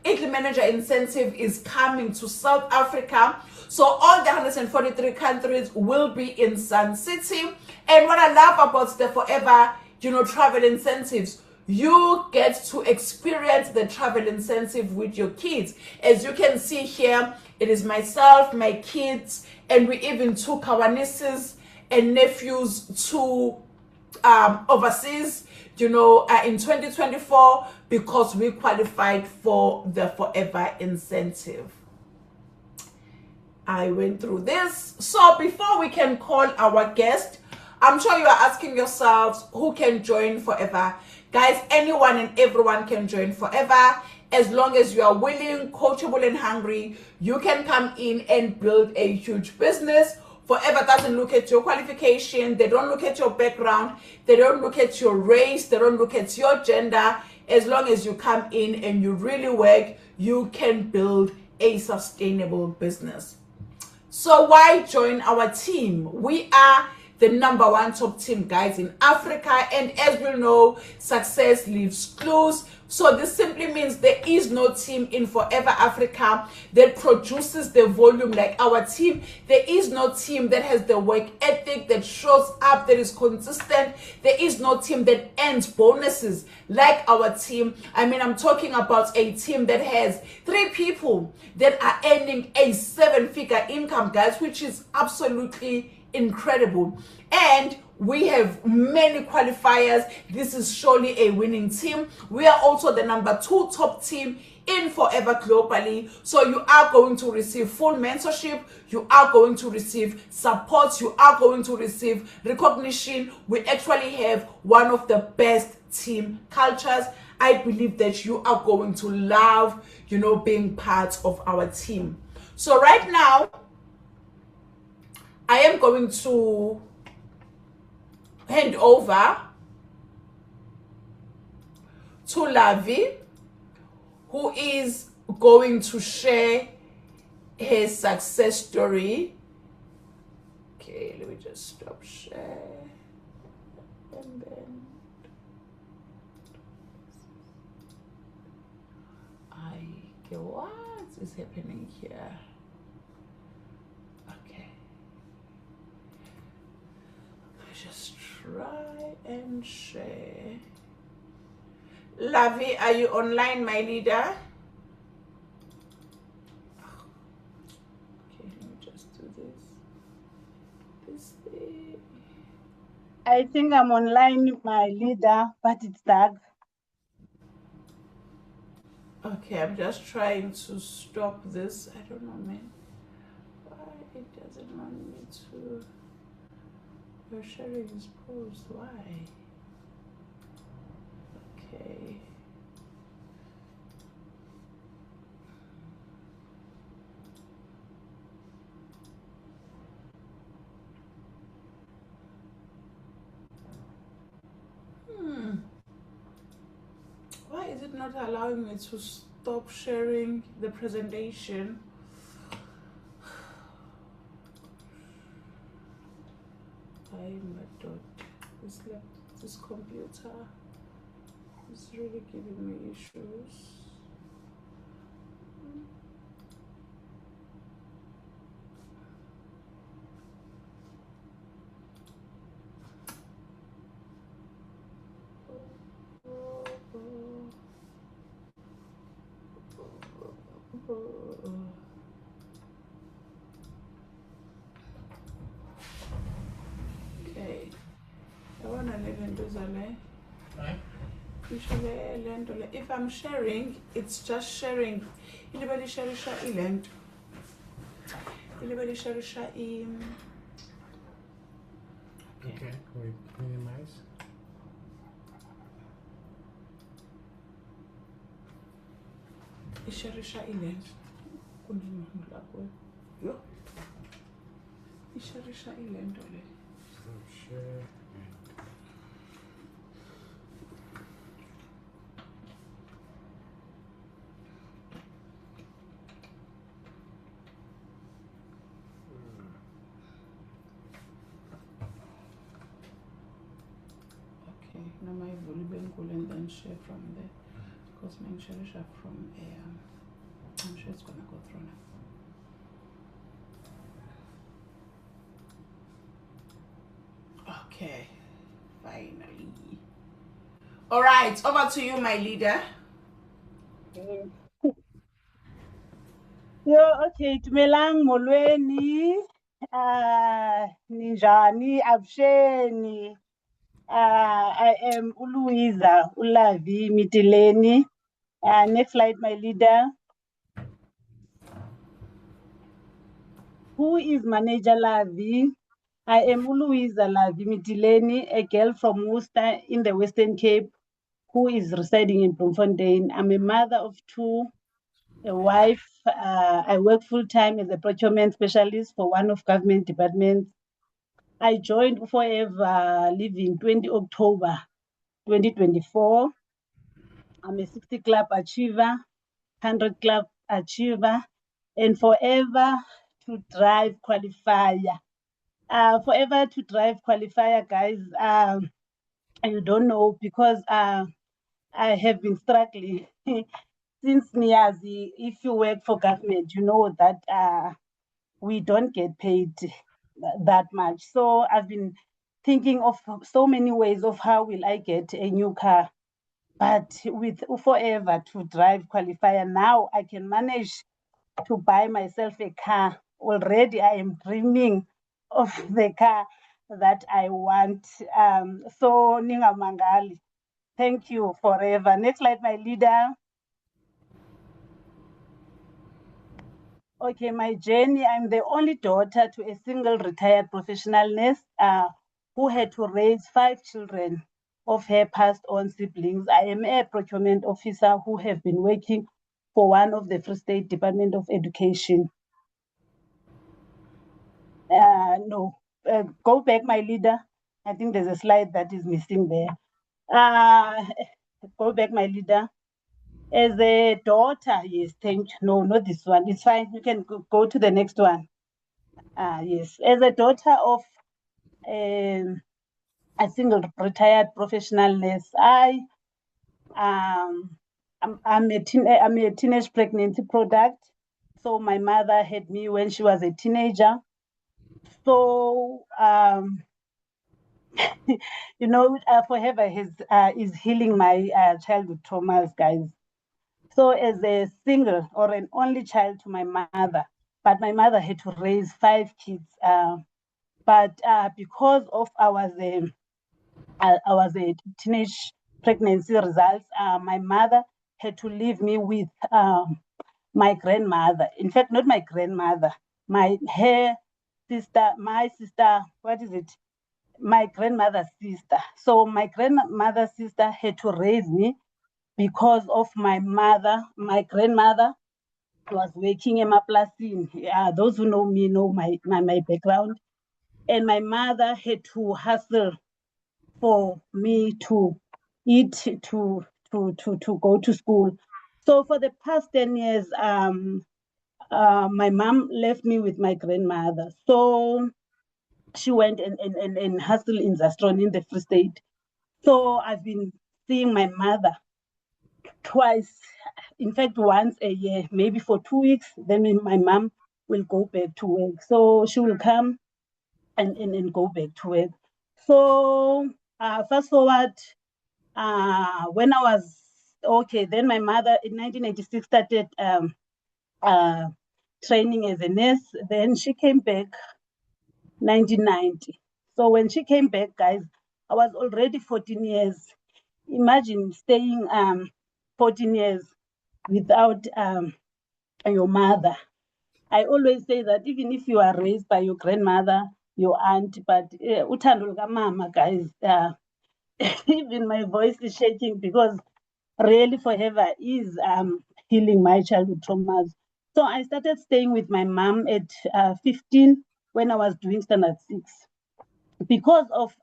Eagle Manager Incentive is coming to South Africa. So all the 143 countries will be in Sun City. And what I love about the Forever, travel incentives, you get to experience the travel incentive with your kids. As you can see here, it is myself, my kids, and we even took our nieces and nephews to overseas, in 2024, because we qualified for the Forever incentive. I went through this. So before we can call our guest, I'm sure you are asking yourselves, who can join Forever? Guys, anyone and everyone can join Forever. As long as you are willing, coachable, and hungry, you can come in and build a huge business. Forever doesn't look at your qualification. They don't look at your background. They don't look at your race. They don't look at your gender. As long as you come in and you really work, you can build a sustainable business. So why join our team? We are the number one top team, guys, in Africa, and as we know, success leaves clues. So this simply means there is no team in Forever Africa that produces the volume like our team. There is no team that has the work ethic, that shows up, that is consistent. There is no team that earns bonuses like our team. I mean, I'm talking about a team that has 3 people that are earning a 7-figure income, guys, which is absolutely incredible. And we have many qualifiers. This is surely a winning team. We are also the number 2 top team in Forever globally. So you are going to receive full mentorship, you are going to receive support, you are going to receive recognition. We actually have one of the best team cultures. I believe that you are going to love, being part of our team. So right now, I am going to hand over to Lavi, who is going to share his success story. Okay, let me just stop share. And then what is happening here? Okay. Let me just try and share. Lavi, are you online, my leader? Okay, let me just do this thing. I think I'm online, my leader, but it's dark. Okay, I'm just trying to stop this. I don't know, man. Why it doesn't want me to. You're sharing this post. Why? Okay. Why is it not allowing me to stop sharing the presentation? I'm a dot. This computer is really giving me issues. Okay. I want to live in Duzale. If I'm sharing, it's just sharing. Anybody share land? Anybody share Okay, we minimize. Isharisha land. Isharisha land. Share. Now my volume and then share from there because my share from I'm sure it's gonna go through now. Okay, finally. All right, over to you, my leader. Okay, tumelang molweni, ninjani, avuxeni. I am Uluiza Lavi MITILENI. Next slide, my leader. Who is Manager Lavi? I am Uluiza Lavi MITILENI, a girl from Worcester in the Western Cape who is residing in Bloemfontein. I'm a mother of 2, a wife. I work full-time as a procurement specialist for one of government departments. I joined Forever Living 20 October 2024. I'm a 60 club achiever, 100 club achiever, and Forever to drive qualifier. Forever to drive qualifier, guys. You don't know because I have been struggling since Niazi. If you work for government, you know that we don't get paid that much. So I've been thinking of so many ways of how will I get a new car. But with forever to drive qualifier, now I can manage to buy myself a car. Already I am dreaming of the car that I want. So Ninga Mangali, thank you forever. Next slide, my leader. Okay, my journey. I'm the only daughter to a single retired professional nurse who had to raise 5 children of her passed on siblings. I am a procurement officer who have been working for one of the Free State Department of Education. No, go back, my leader. I think there's a slide that is missing there. Go back, my leader. As a daughter, yes, thank you. No, not this one. It's fine. You can go to the next one. Yes, as a daughter of a single retired professional nurse, I'm a teenage pregnancy product. So my mother had me when she was a teenager. So you know, forever is healing my childhood traumas, guys. So as a single or an only child to my mother, but my mother had to raise 5 kids. But because of I was a teenage pregnancy results, my mother had to leave me with my grandmother. In fact, not my grandmother, my sister, what is it? My grandmother's sister. So my grandmother's sister had to raise me because of my grandmother was working in Maplasini. Those who know me know my background. And my mother had to hustle for me to eat, to go to school. So for the past 10 years, my mom left me with my grandmother. So she went and hustled in Zastron in the Free State. So I've been seeing my mother twice, in fact, once a year, maybe for 2 weeks. Then my mom will go back to work. So she will come and go back to work. So fast forward, when I was okay, then my mother in 1986 started training as a nurse. Then she came back 1990. So when she came back, guys, I was already 14 years. Imagine staying 14 years without your mother. I always say that even if you are raised by your grandmother, your aunt, but uthando mama, guys, even my voice is shaking because really forever is healing my childhood traumas. So I started staying with my mom at 15 when I was doing standard 6. Because of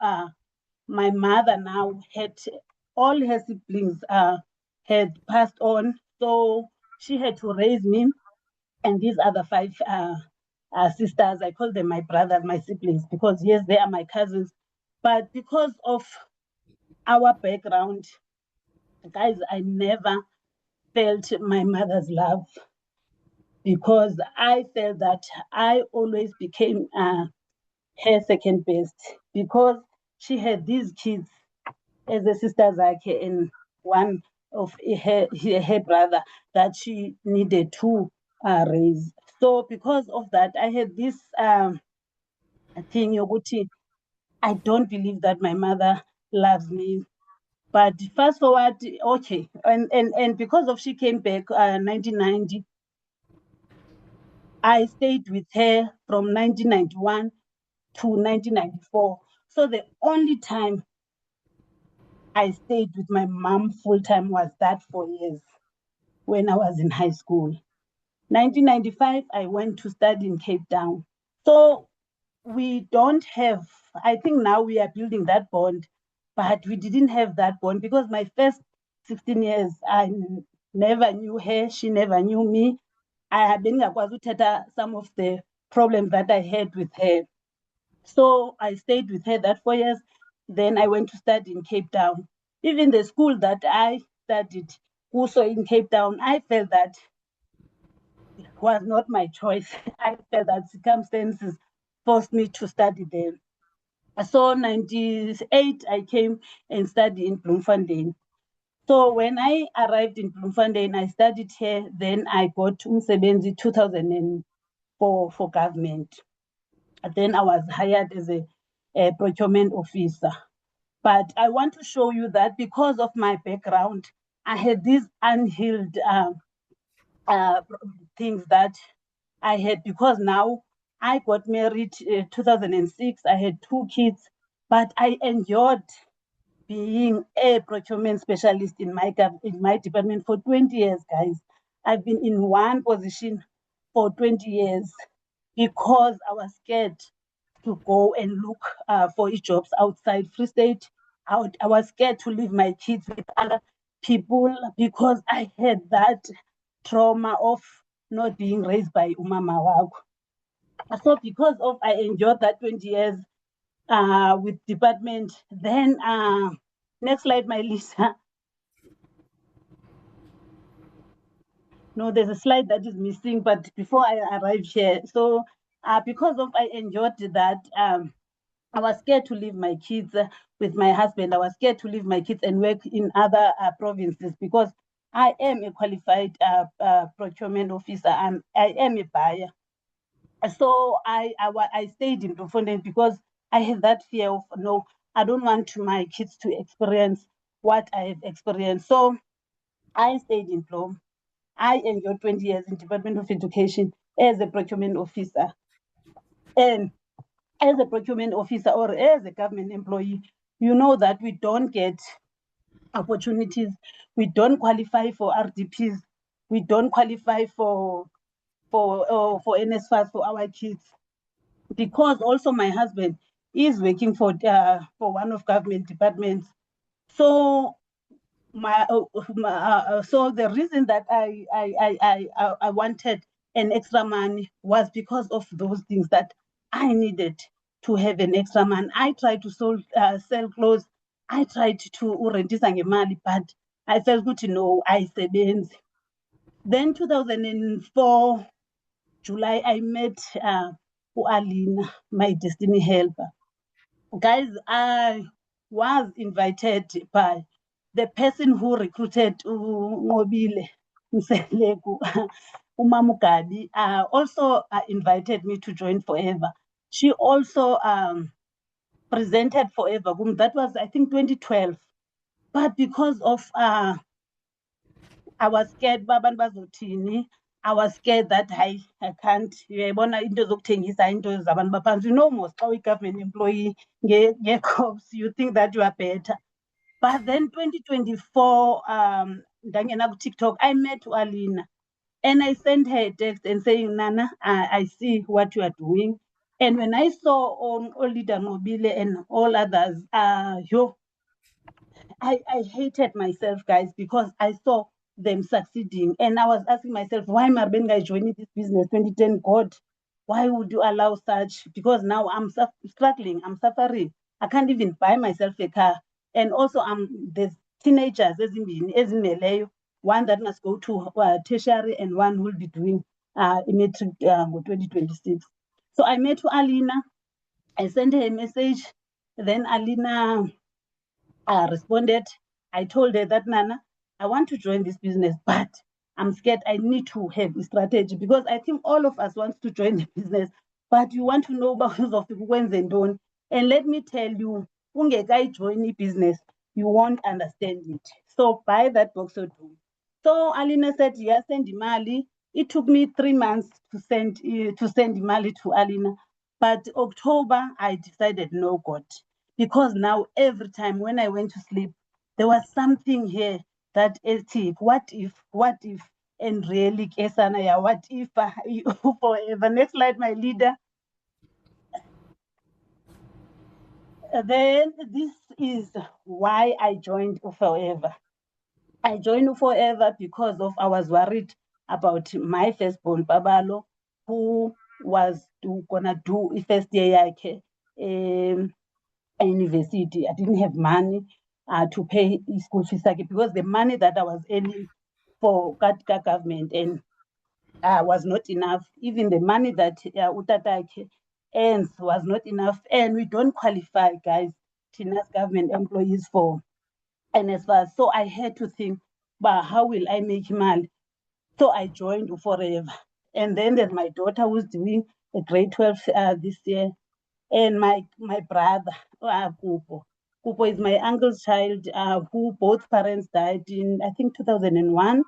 my mother now had all her siblings had passed on, so she had to raise me and these other 5 sisters. I call them my brothers, my siblings, because yes, they are my cousins. But because of our background, guys, I never felt my mother's love because I felt that I always became her second best because she had these kids as a sister Zake and one of her brother that she needed to raise. So because of that, I had this thing, Yoguti, I don't believe that my mother loves me. But fast forward, okay, and because of she came back 1990, I stayed with her from 1991 to 1994. So the only time I stayed with my mom full time was that 4 years when I was in high school. 1995, I went to study in Cape Town. So we don't have, I think now we are building that bond, but we didn't have that bond because my first 16 years, I never knew her. She never knew me. I had been some of the problems that I had with her. So I stayed with her that 4 years. Then I went to study in Cape Town. Even the school that I studied, also in Cape Town, I felt that it was not my choice. I felt that circumstances forced me to study there. So 98, I came and studied in Bloemfontein. So when I arrived in Bloemfontein, I studied here. Then I got umsebenzi 2004 for government. Then I was hired as a procurement officer. But I want to show you that because of my background, I had these unhealed uh, things that I had, because now I got married 2006. I had 2 kids, but I enjoyed being a procurement specialist in my department for 20 years, guys. I've been in one position for 20 years because I was scared to go and look for jobs outside Free State. I was scared to leave my kids with other people because I had that trauma of not being raised by umama wako. So because of I enjoyed that 20 years with department, then next slide, my Lisa. No, there's a slide that is missing, but before I arrive here, so because of I enjoyed that, I was scared to leave my kids with my husband. I was scared to leave my kids and work in other provinces because I am a qualified procurement officer. I am a buyer. So I stayed in Bloemfontein because I had that fear of, no, I don't want my kids to experience what I have experienced. So I stayed in Bloem. I enjoyed 20 years in Department of Education as a procurement officer. And as a procurement officer or as a government employee, you know that we don't get opportunities. We don't qualify for RDPs. We don't qualify for NSFAS for our kids, because also my husband is working for one of government departments. So so the reason that I wanted an extra money was because of those things that I needed to have an extra money. I tried to sell clothes. I tried to rentisa ngemali, but I felt good to know I sebenzi. Then 2004 July, I met Alina, my destiny helper. Guys, I was invited by the person who recruited Ngobile Mseleku, Umamugabi, also invited me to join Forever. She also presented Forever. That was, I think, 2012. But because of I was scared babantu bazothini. I was scared that I can't. Uyayibona into zokuthengisa into zabantu baphansi. You know, most xa uyi-government employee nge-cops, you think that you are better. But then 2024, ndangena ku-TikTok, I met Alina and I sent her a text and saying, Nana, I see what you are doing. And when I saw Olida Mobile and all others, I hated myself, guys, because I saw them succeeding. And I was asking myself, why am I joining this business 2010? God, why would you allow such? Because now I'm struggling, I'm suffering. I can't even buy myself a car. And also, there's teenagers, one that must go to tertiary and one who will be doing metric 2026. So I met Alina. I sent her a message. Then Alina responded. I told her that, Nana, I want to join this business, but I'm scared. I need to have a strategy, because I think all of us want to join the business, but you want to know about of when and don't. And let me tell you, guy join the business, you won't understand it. So buy that box or two. So Alina said, yes, send Mali. It took me 3 months to send Mali to Alina. But October, I decided, no, God, because now every time when I went to sleep, there was something here that what if, and really, Kesanaya, what if forever. Next slide, my leader. Then this is why I joined Forever. I joined Forever because of I was worried about my firstborn, Babalo, who was gonna do first year yakhe university. I didn't have money to pay school fees because the money that I was earning for Katika government and was not enough. Even the money that Utatakhe earns was not enough, and we don't qualify, guys, Tina's government employees for NSFAS. So I had to think, but how will I make money? So I joined Forever. And then there's my daughter who's doing a grade 12 this year, and my brother, Kupo. Kupo is my uncle's child, who both parents died in, I think, 2001,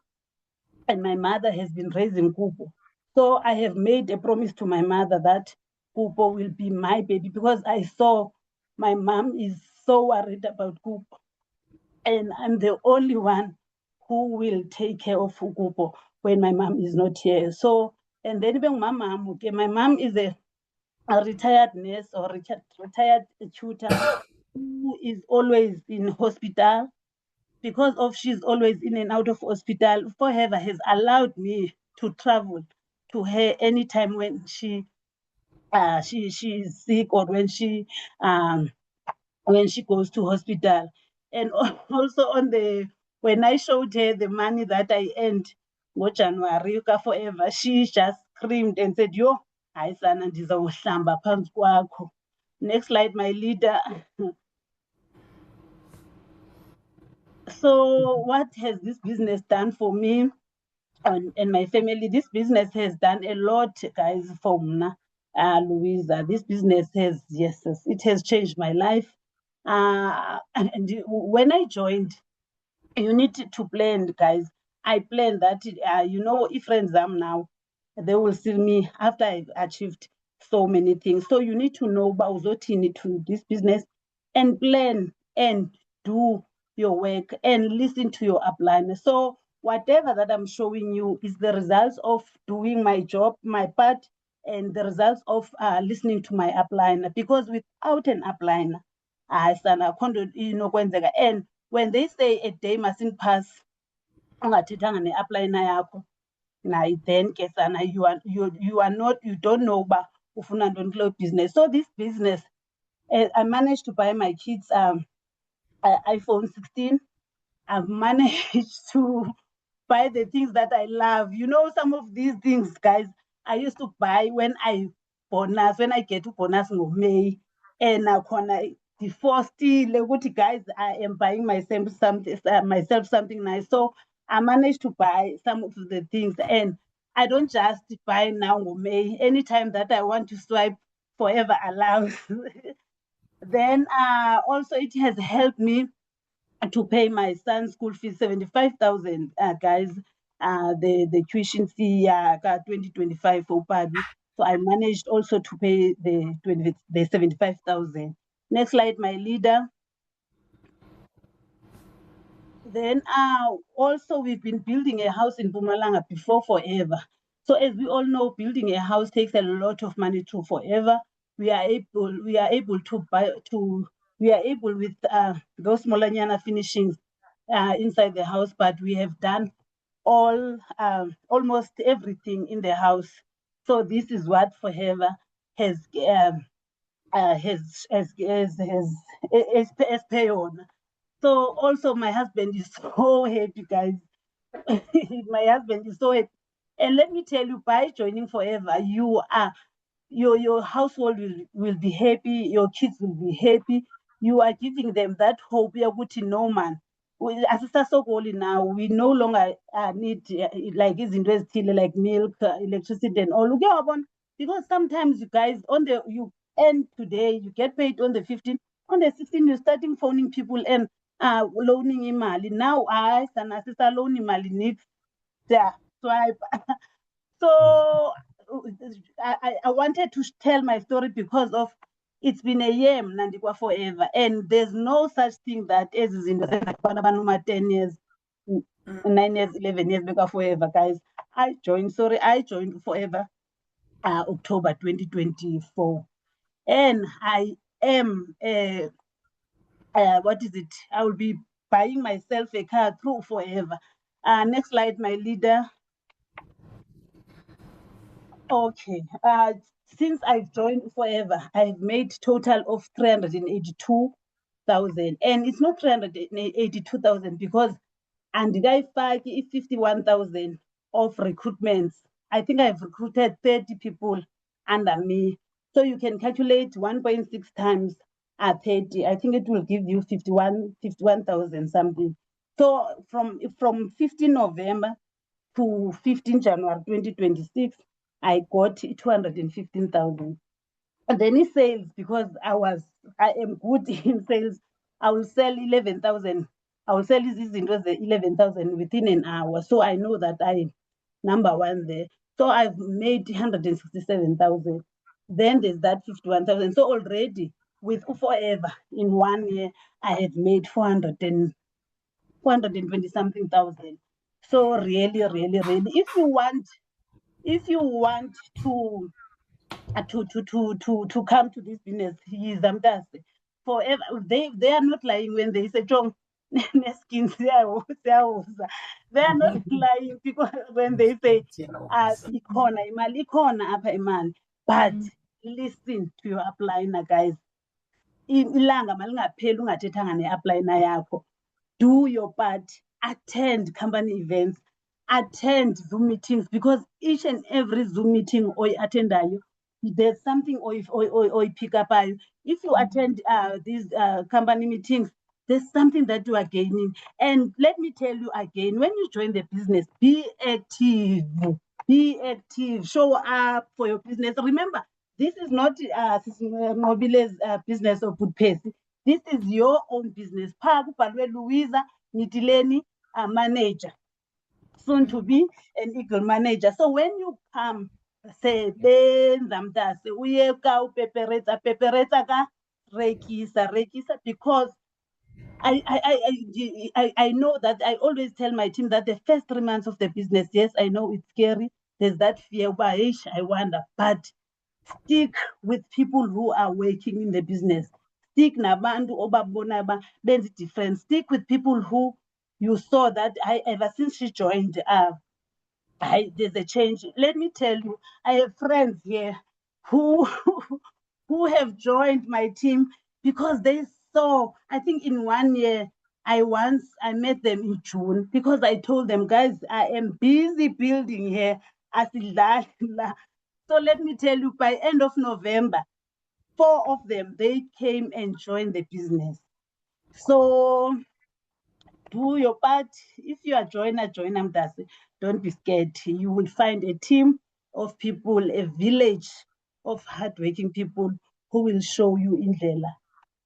and my mother has been raising Kupo. So I have made a promise to my mother that Kupo will be my baby because I saw my mom is so worried about Kupo, and I'm the only one who will take care of Kupo when my mom is not here. So, and then even my mom, okay, my mom is a retired nurse or retired tutor who is always in hospital. Because of she's always in and out of hospital, Forever has allowed me to travel to her anytime when she is sick or when she goes to hospital. And also on the when I showed her the money that I earned January Forever, she just screamed and said, "Yo, hayi sana ndizawuhlamba phansi kwakho." Next slide, my leader. So what has this business done for me and my family? This business has done a lot, guys, for Mna, Louisa. This business has, yes, it has changed my life. And when I joined, you need to plan, guys. I plan that, if friends am now, they will see me after I've achieved so many things. So you need to know Bauzotini to this business and plan and do your work and listen to your upline. So whatever that I'm showing you is the results of doing my job, my part, and the results of listening to my upline. Because without an upline, and when they say a day mustn't pass ungathethanga ne-upline yakho, nayi then ke sana you don't know uba ufuna ntoni kulo business. So this business, I managed to buy my kids iPhone 16. I've managed to buy the things that I love. Some of these things, guys, I used to buy when I get to bonus in May. And nakhona before still, guys, I am buying myself something nice. So I managed to buy some of the things, and I don't just buy now May. Anytime that I want to swipe, Forever allows. Then also it has helped me to pay my son's school fees, 75,000, guys. The tuition fee 2025 for Pabi. So I managed also to pay the 75,000. Next slide, my leader. Then also we've been building a house in Bumalanga before Forever. So as we all know, building a house takes a lot of money to Forever. We are able to buy we are able with those Molanyana finishings inside the house, but we have done almost everything in the house. So this is what Forever has pay on. So also my husband is so happy, guys. My husband is so happy. And let me tell you, by joining Forever, your household will be happy, your kids will be happy. You are giving them that hope. You are good to know, man. As so now, we no longer need like izinto ezithile like milk, electricity, and all. Because sometimes you guys you end today, you get paid on the 15th, on the 16th, you're starting phoning people and loaning imali. Now I loan imali needs swipe. So I wanted to tell my story because of it's been a year Mnandikwa Forever, and there's no such thing that as is in the 10 years, 9 years, 11 years Beka Forever, guys. I joined Forever October 2024, and I am what is it? I will be buying myself a car through Forever. Next slide, my leader. Okay. Since I've joined Forever, I've made total of 382,000, and it's not 382,000 because andikayifaki 51,000 of recruitments. I think I've recruited 30 people under me. So you can calculate 1.6 times 30. I think it will give you 51,000 something. So from 15 November to 15 January 2026, I got 215,000. And then in sales, because I am good in sales, I will sell 11,000. I will sell these into the 11,000 within an hour. So I know that I number one there. So I've made 167,000. Then there's that 51,000. So already with Forever in 1 year, I have made 420 something thousand. So really, really, really, if you want to come to this business, he is forever. They are not lying when they say John skins. They are not lying because when they say ikona imali, but listen to your appliner, guys. Ilanga malingapheli ungathethanga ne-appliner yakho. Do your part, attend company events, attend Zoom meetings, because each and every Zoom meeting or attendayo, there's something or pick up. If you attend these company meetings, there's something that you are gaining. And let me tell you again, when you join the business, be active. Be active. Show up for your business. Remember, this is not Mobile's business or Budpesi. This is your own business. Pha kubhalwe Louisa MITILENI, manager, soon to be an Eagle manager. So when you come, sebenza mntase, uyeka upeperetsa ka rekisa, because I know that I always tell my team that the first 3 months of the business, yes, I know it's scary. There's that fear, I wonder, but stick with people who are working in the business. Stick nabantu obabona benza different. Stick with people who you saw that ever since she joined, there's a change. Let me tell you, I have friends here who who have joined my team because they saw. I think in 1 year, I met them in June because I told them, guys, I am busy building here. So let me tell you, by end of November, 4 of them, they came and joined the business. So do your part. If you are joiner, don't be scared. You will find a team of people, a village of hardworking people who will show you indlela.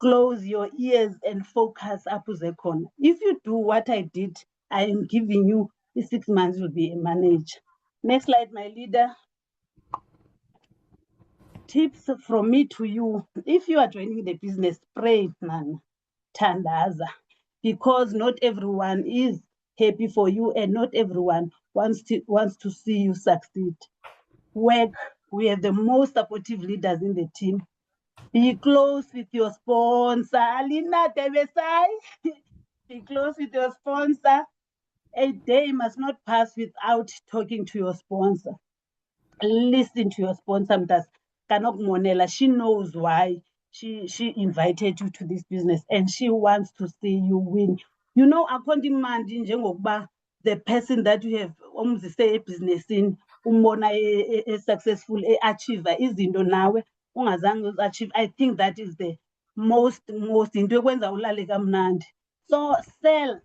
Close your ears and focus up the corner. If you do what I did, I am giving you in 6 months you'll be a manager. Next slide, my leader. Tips from me to you. If you are joining the business, pray, man, tandaza, because not everyone is happy for you and not everyone wants to see you succeed. Work. We have the most supportive leaders in the team. Be close with your sponsor. Alina Devesai. Be close with your sponsor. A day must not pass without talking to your sponsor. Listen to your sponsor, Mtas. Monela. She knows why she invited you to this business and she wants to see you win. You know, according manje njengokuba the person that you have say ebhizinesini umbona successful achieve izinto nawe ungazange achieve. I think that is the most into ekwenza ulale kamnandi. So sell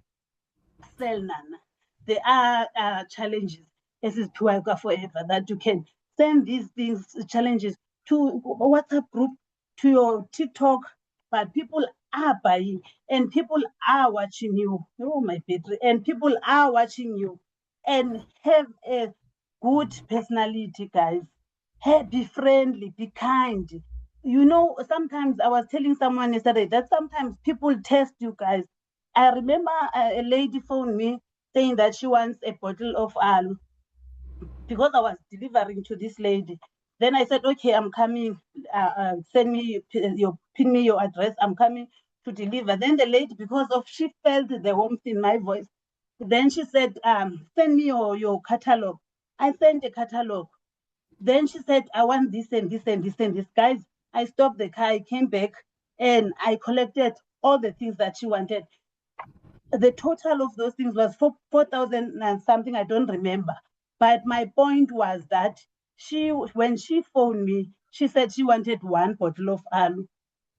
nana. There are challenges as is forever that you can send these things, challenges, to WhatsApp group, to your TikTok, but people are buying and people are watching you. Oh, my battery. And people are watching you. And have a good personality, guys. Hey, be friendly, be kind. You know, sometimes I was telling someone yesterday that sometimes people test you, guys. I remember a lady phoned me saying that she wants a bottle of alu because I was delivering to this lady. Then I said, okay, I'm coming. Pin me your address. I'm coming to deliver. Then the lady, because of she felt the warmth in my voice, then she said, send me your catalog. I sent the catalog. Then she said, I want this and this and this and this. Guys, I stopped the car, I came back, and I collected all the things that she wanted. The total of those things was 4,000 and something, I don't remember. But my point was that when she phoned me, she said she wanted one bottle of alu.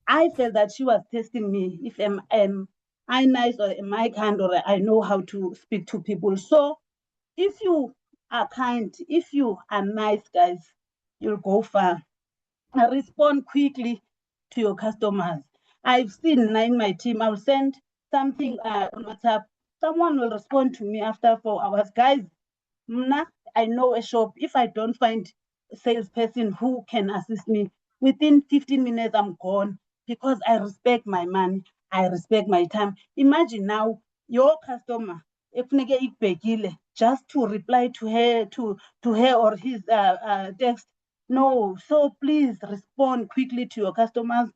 I felt that she was testing me if am I nice or am I kind or I know how to speak to people. So if you are kind, if you are nice, guys, you'll go far. Respond quickly to your customers. I've seen in my team, I'll send something on WhatsApp. Someone will respond to me after 4 hours. Guys, Mna, I know a shop. If I don't find a salesperson who can assist me, within 15 minutes, I'm gone because I respect my money. I respect my time. Imagine now your customer, efuneke ikubhekile, just to reply to her or his text. No, so please respond quickly to your customers.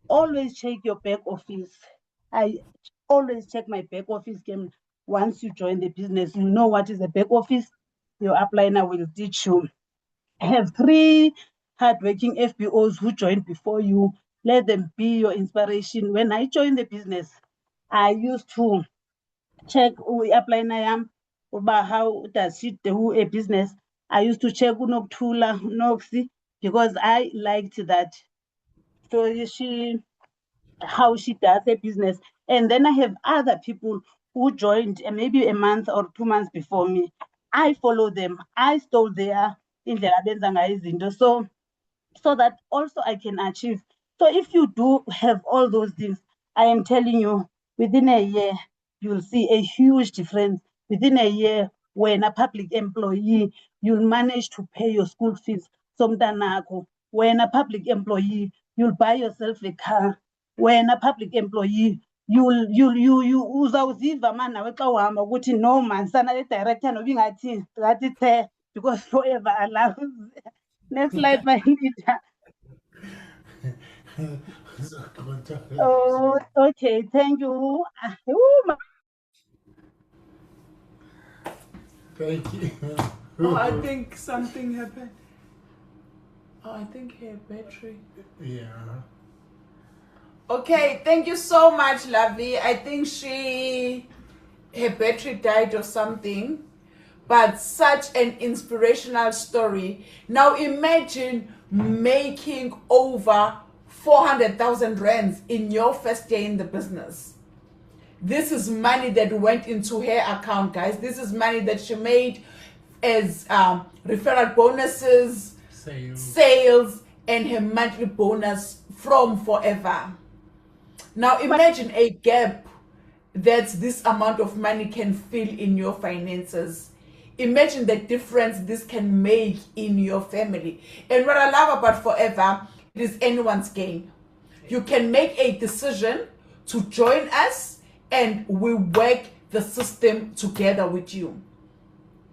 Always check your back office. I always check my back office game. Once you join the business, you know what is the back office. Your upliner will teach you. Have 3 hardworking FBOs who joined before you. Let them be your inspiration. When I joined the business, I used to check upliner yam uba how does she do a business. I used to check unokuthula Noxi because I liked that. So how she does her business. And then I have other people who joined maybe a month or 2 months before me. I follow them. I stole their indlela benza ngayo izinto. So that also I can achieve. So if you do have all those things, I am telling you, within a year, you'll see a huge difference. Within a year, when a public employee, you'll manage to pay your school fees. Somtanako. When a public employee, you'll buy yourself a car. When a public employee, you uzawuziva man nawe xa uhamba ukuthi no man sana le director noba ingathi ngathi the because forever allows. Next slide, my leader. Oh, okay, thank you. Thank you. Oh, I think something happened. Oh, I think her battery. Yeah. Okay, thank you so much, Lavi. I think her battery died or something. But such an inspirational story. Now imagine making over 400,000 rands in your first day in the business. This is money that went into her account, guys. This is money that she made as referral bonuses, sales, and her monthly bonus from forever. Now imagine a gap that this amount of money can fill in your finances. Imagine the difference this can make in your family. And what I love about Forever, it is anyone's game. You can make a decision to join us and we work the system together with you.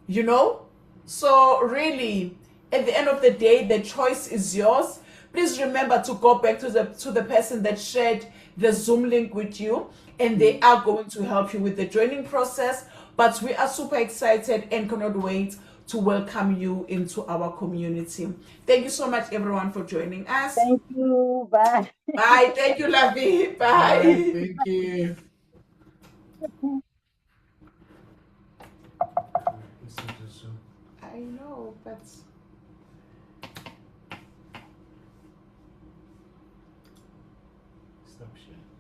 You know? So really, at the end of the day, the choice is yours. Please remember to go back to the person that shared the Zoom link with you, and they are going to help you with the joining process. But we are super excited and cannot wait to welcome you into our community. Thank you so much, everyone, for joining us. Thank you. Bye. Bye. Thank you, Lavi. Bye. Thank you. I know, but Stop sharing.